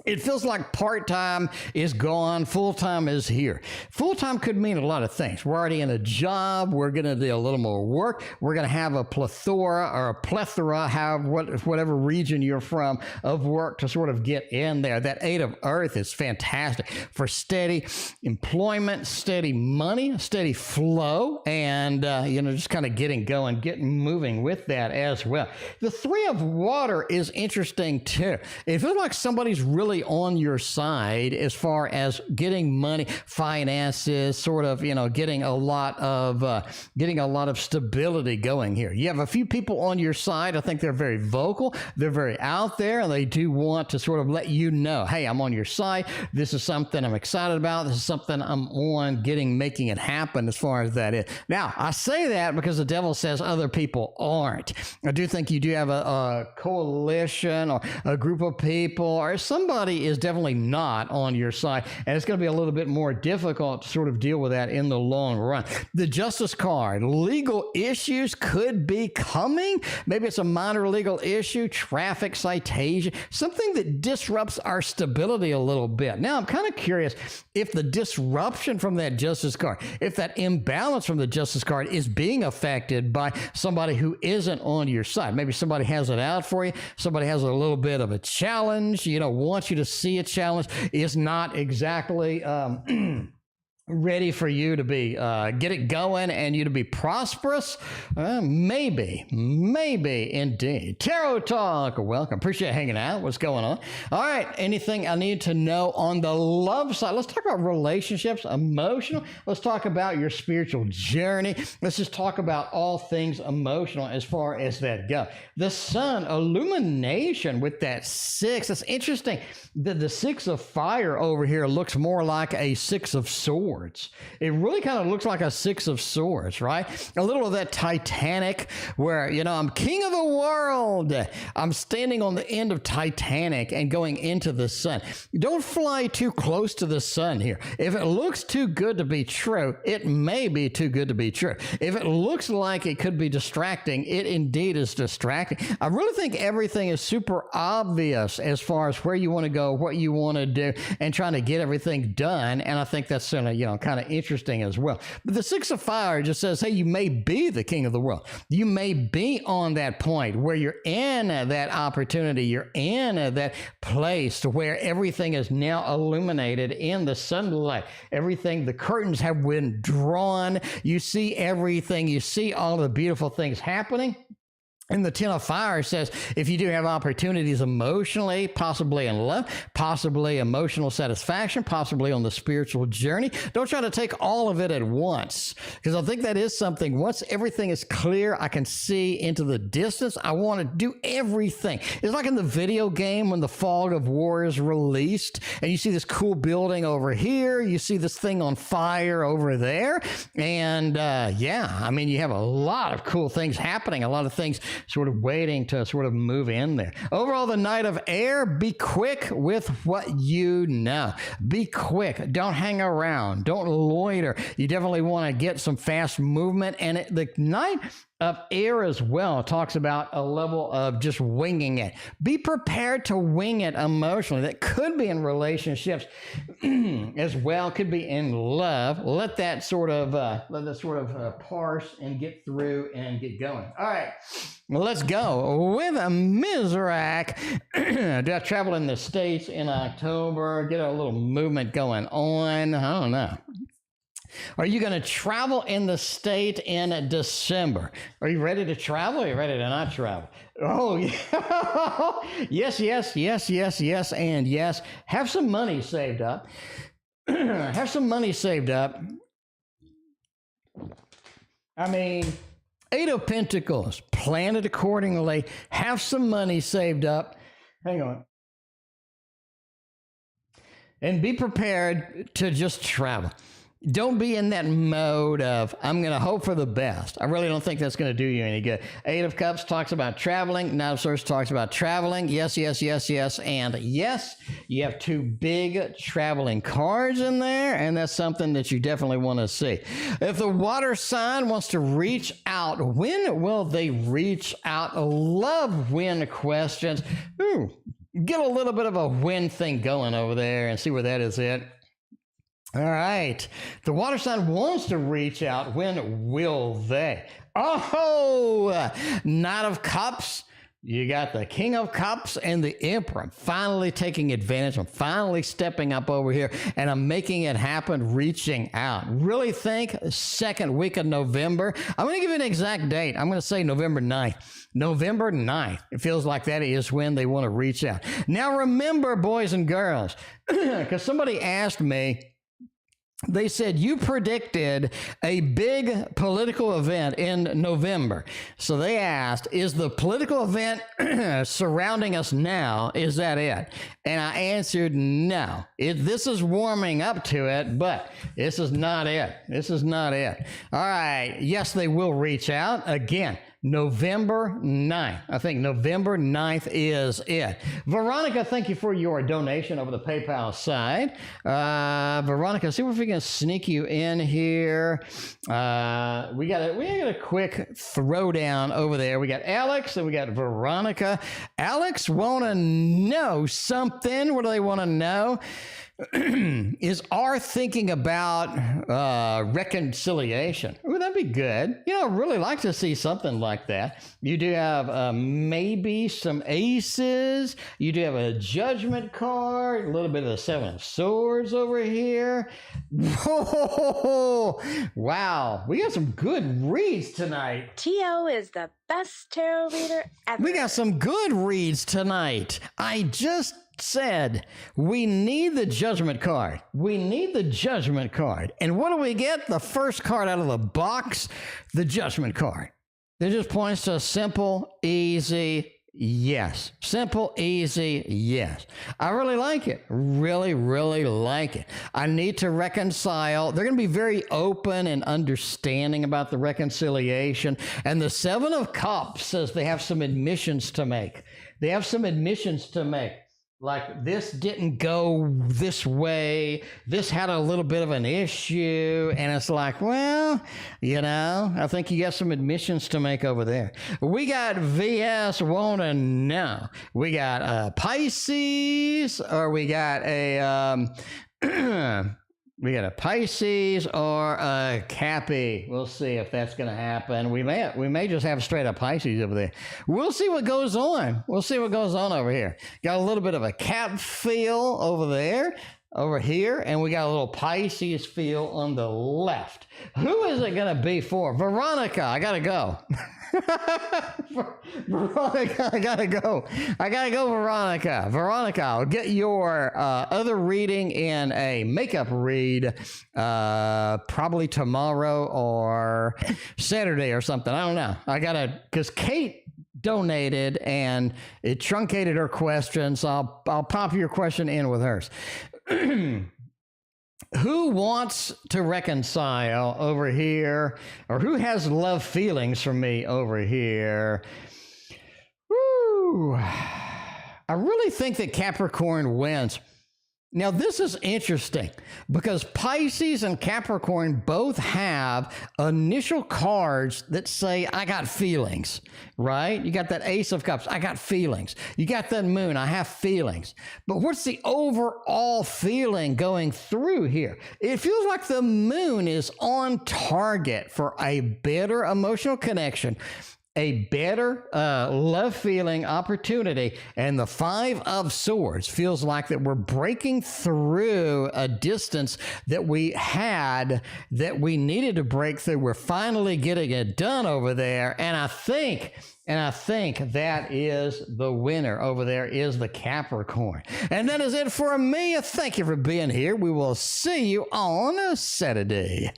It feels like part-time is gone, full-time is here. Full-time could mean a lot of things. We're already in a job. We're going to do a little more work. We're going to have a plethora or a plethora, whatever region you're from, of work to sort of get in there. That 8 of Earth is fantastic for steady employment, steady money, steady flow, and, just kind of getting going, getting moving with that as well. The 3 of Water is interesting, too. It feels like somebody's really on your side as far as getting money, finances, sort of, getting a lot of stability going here. You have a few people on your side. I think they're very vocal. They're very out there, and they do want to sort of let you know, hey, I'm on your side. This is something I'm excited about. This is something I'm on making it happen as far as that is. Now, I say that because the devil says other people aren't. I do think you do have a coalition or a group of people or somebody somebody is definitely not on your side, and it's going to be a little bit more difficult to sort of deal with that in the long run. The Justice card, legal issues could be coming. Maybe it's a minor legal issue, traffic citation, something that disrupts our stability a little bit. Now, I'm kind of curious if the disruption from that Justice card, if that imbalance from the Justice card is being affected by somebody who isn't on your side. Maybe somebody has it out for you. Somebody has a little bit of a challenge, wants you to see a challenge, is not exactly ready for you to be get it going and you to be prosperous. Maybe indeed. Tarot Talk, welcome. Appreciate hanging out. What's going on? All right, anything I need to know on the love side? Let's talk about relationships, emotional. Let's talk about your spiritual journey. Let's just talk about all things emotional as far as that go. The sun, illumination with that 6. It's interesting that the 6 of fire over here looks more like a 6 of swords. It really kind of looks like a 6 of swords, right? A little of that Titanic where, I'm king of the world. I'm standing on the end of Titanic and going into the sun. Don't fly too close to the sun here. If it looks too good to be true, it may be too good to be true. If it looks like it could be distracting, it indeed is distracting. I really think everything is super obvious as far as where you want to go, what you want to do, and trying to get everything done. And I think that's kind of interesting as well. But the 6 of fire just says, hey, you may be the king of the world. You may be on that point where you're in that opportunity. You're in that place to where everything is now illuminated in the sunlight. Everything, the curtains have been drawn. You see everything. You see all the beautiful things happening. And the 10 of fire says, if you do have opportunities emotionally, possibly in love, possibly emotional satisfaction, possibly on the spiritual journey, don't try to take all of it at once. Because I think that is something, once everything is clear, I can see into the distance, I want to do everything. It's like in the video game when the Fog of War is released, and you see this cool building over here, you see this thing on fire over there, and you have a lot of cool things happening, a lot of things sort of waiting to sort of move in there. Overall, the Knight of Air, be quick with what you know. Be quick. Don't hang around. Don't loiter. You definitely want to get some fast movement. And the Knight of Air as well talks about a level of just winging it. Be prepared to wing it emotionally. That could be in relationships as well. Could be in love. Let that sort of parse and get through and get going. All right. Well, let's go with a Misrak. Do I travel in the States in October? Get a little movement going on. I don't know. Are you going to travel in the state in December? Are you ready to travel? Or are you ready to not travel? Oh, yeah. yes, and yes. Have some money saved up. Have some money saved up. I mean, 8 of Pentacles. Plan it accordingly. Have some money saved up. Hang on. And be prepared to just travel. Don't be in that mode of, I'm going to hope for the best. I really don't think that's going to do you any good. 8 of Cups talks about traveling. 9 of Swords talks about traveling. Yes, and yes. You have 2 big traveling cards in there, and that's something that you definitely want to see. If the water sign wants to reach out, when will they reach out? Love when questions. Ooh, get a little bit of a when thing going over there and see where that is at. All right. The water sign wants to reach out. When will they? Oh, Knight of Cups. You got the King of Cups and the Emperor. I'm finally taking advantage. I'm finally stepping up over here, and I'm making it happen, reaching out. Really think second week of November. I'm going to give you an exact date. I'm going to say November 9th. November 9th. It feels like that is when they want to reach out. Now, remember, boys and girls, because somebody asked me, they said, you predicted a big political event in November. So they asked, is the political event surrounding us now, is that it? And I answered, no. This is warming up to it, but this is not it. This is not it. All right. Yes, they will reach out. Again, November 9th. I think November 9th is it. Veronica, thank you for your donation over the PayPal side. Veronica, see if we can sneak you in here. We got a quick throwdown over there. We got Alex and we got Veronica. Alex want to know something. What do they want to know? Is our thinking about reconciliation. Would that be good? You know, I'd really like to see something like that. You do have maybe some aces. You do have a judgment card, a little bit of the Seven of Swords over here. Whoa, wow, we got some good reads tonight. T.O. is the best tarot reader ever. We got some good reads tonight. I just said we need the judgment card. We need the judgment card. And what do we get? The first card out of the box, the judgment card. It just points to a simple, easy yes. Simple, easy yes. I really like it. Really, really like it. I need to reconcile. They're going to be very open and understanding about the reconciliation. And the Seven of Cups says they have some admissions to make. They have some admissions to make. Like, this didn't go this way. This had a little bit of an issue. And it's like, well, you know, I think you got some admissions to make over there. We got VS want to know. We got Pisces, or we got a... we got a Pisces or a Cappy. We'll see if that's going to happen. We may just have straight up Pisces over there. We'll see what goes on. We'll see what goes on over here. Got a little bit of a Cap feel over there, over here, and we got a little Pisces feel on the left. Who is it going to be for? Veronica, I got to go. Veronica, I gotta go, Veronica. Veronica, I'll get your other reading in a makeup read probably tomorrow or Saturday or something. I don't know. I gotta, because Kate donated and it truncated her question, so I'll pop your question in with hers. Who wants to reconcile over here, or who has love feelings for me over here? Woo! I really think that Capricorn wins. Now, this is interesting because Pisces and Capricorn both have initial cards that say, I got feelings, right? You got that Ace of Cups, I got feelings. You got that Moon, I have feelings. But what's the overall feeling going through here? It feels like the Moon is on target for a better emotional connection, a better love feeling opportunity, and the Five of Swords feels like that we're breaking through a distance that we had, that we needed to break through. We're finally getting it done over there, and I think that is the winner over there is the Capricorn. And that is it for me. Thank you for being here. We will see you on Saturday.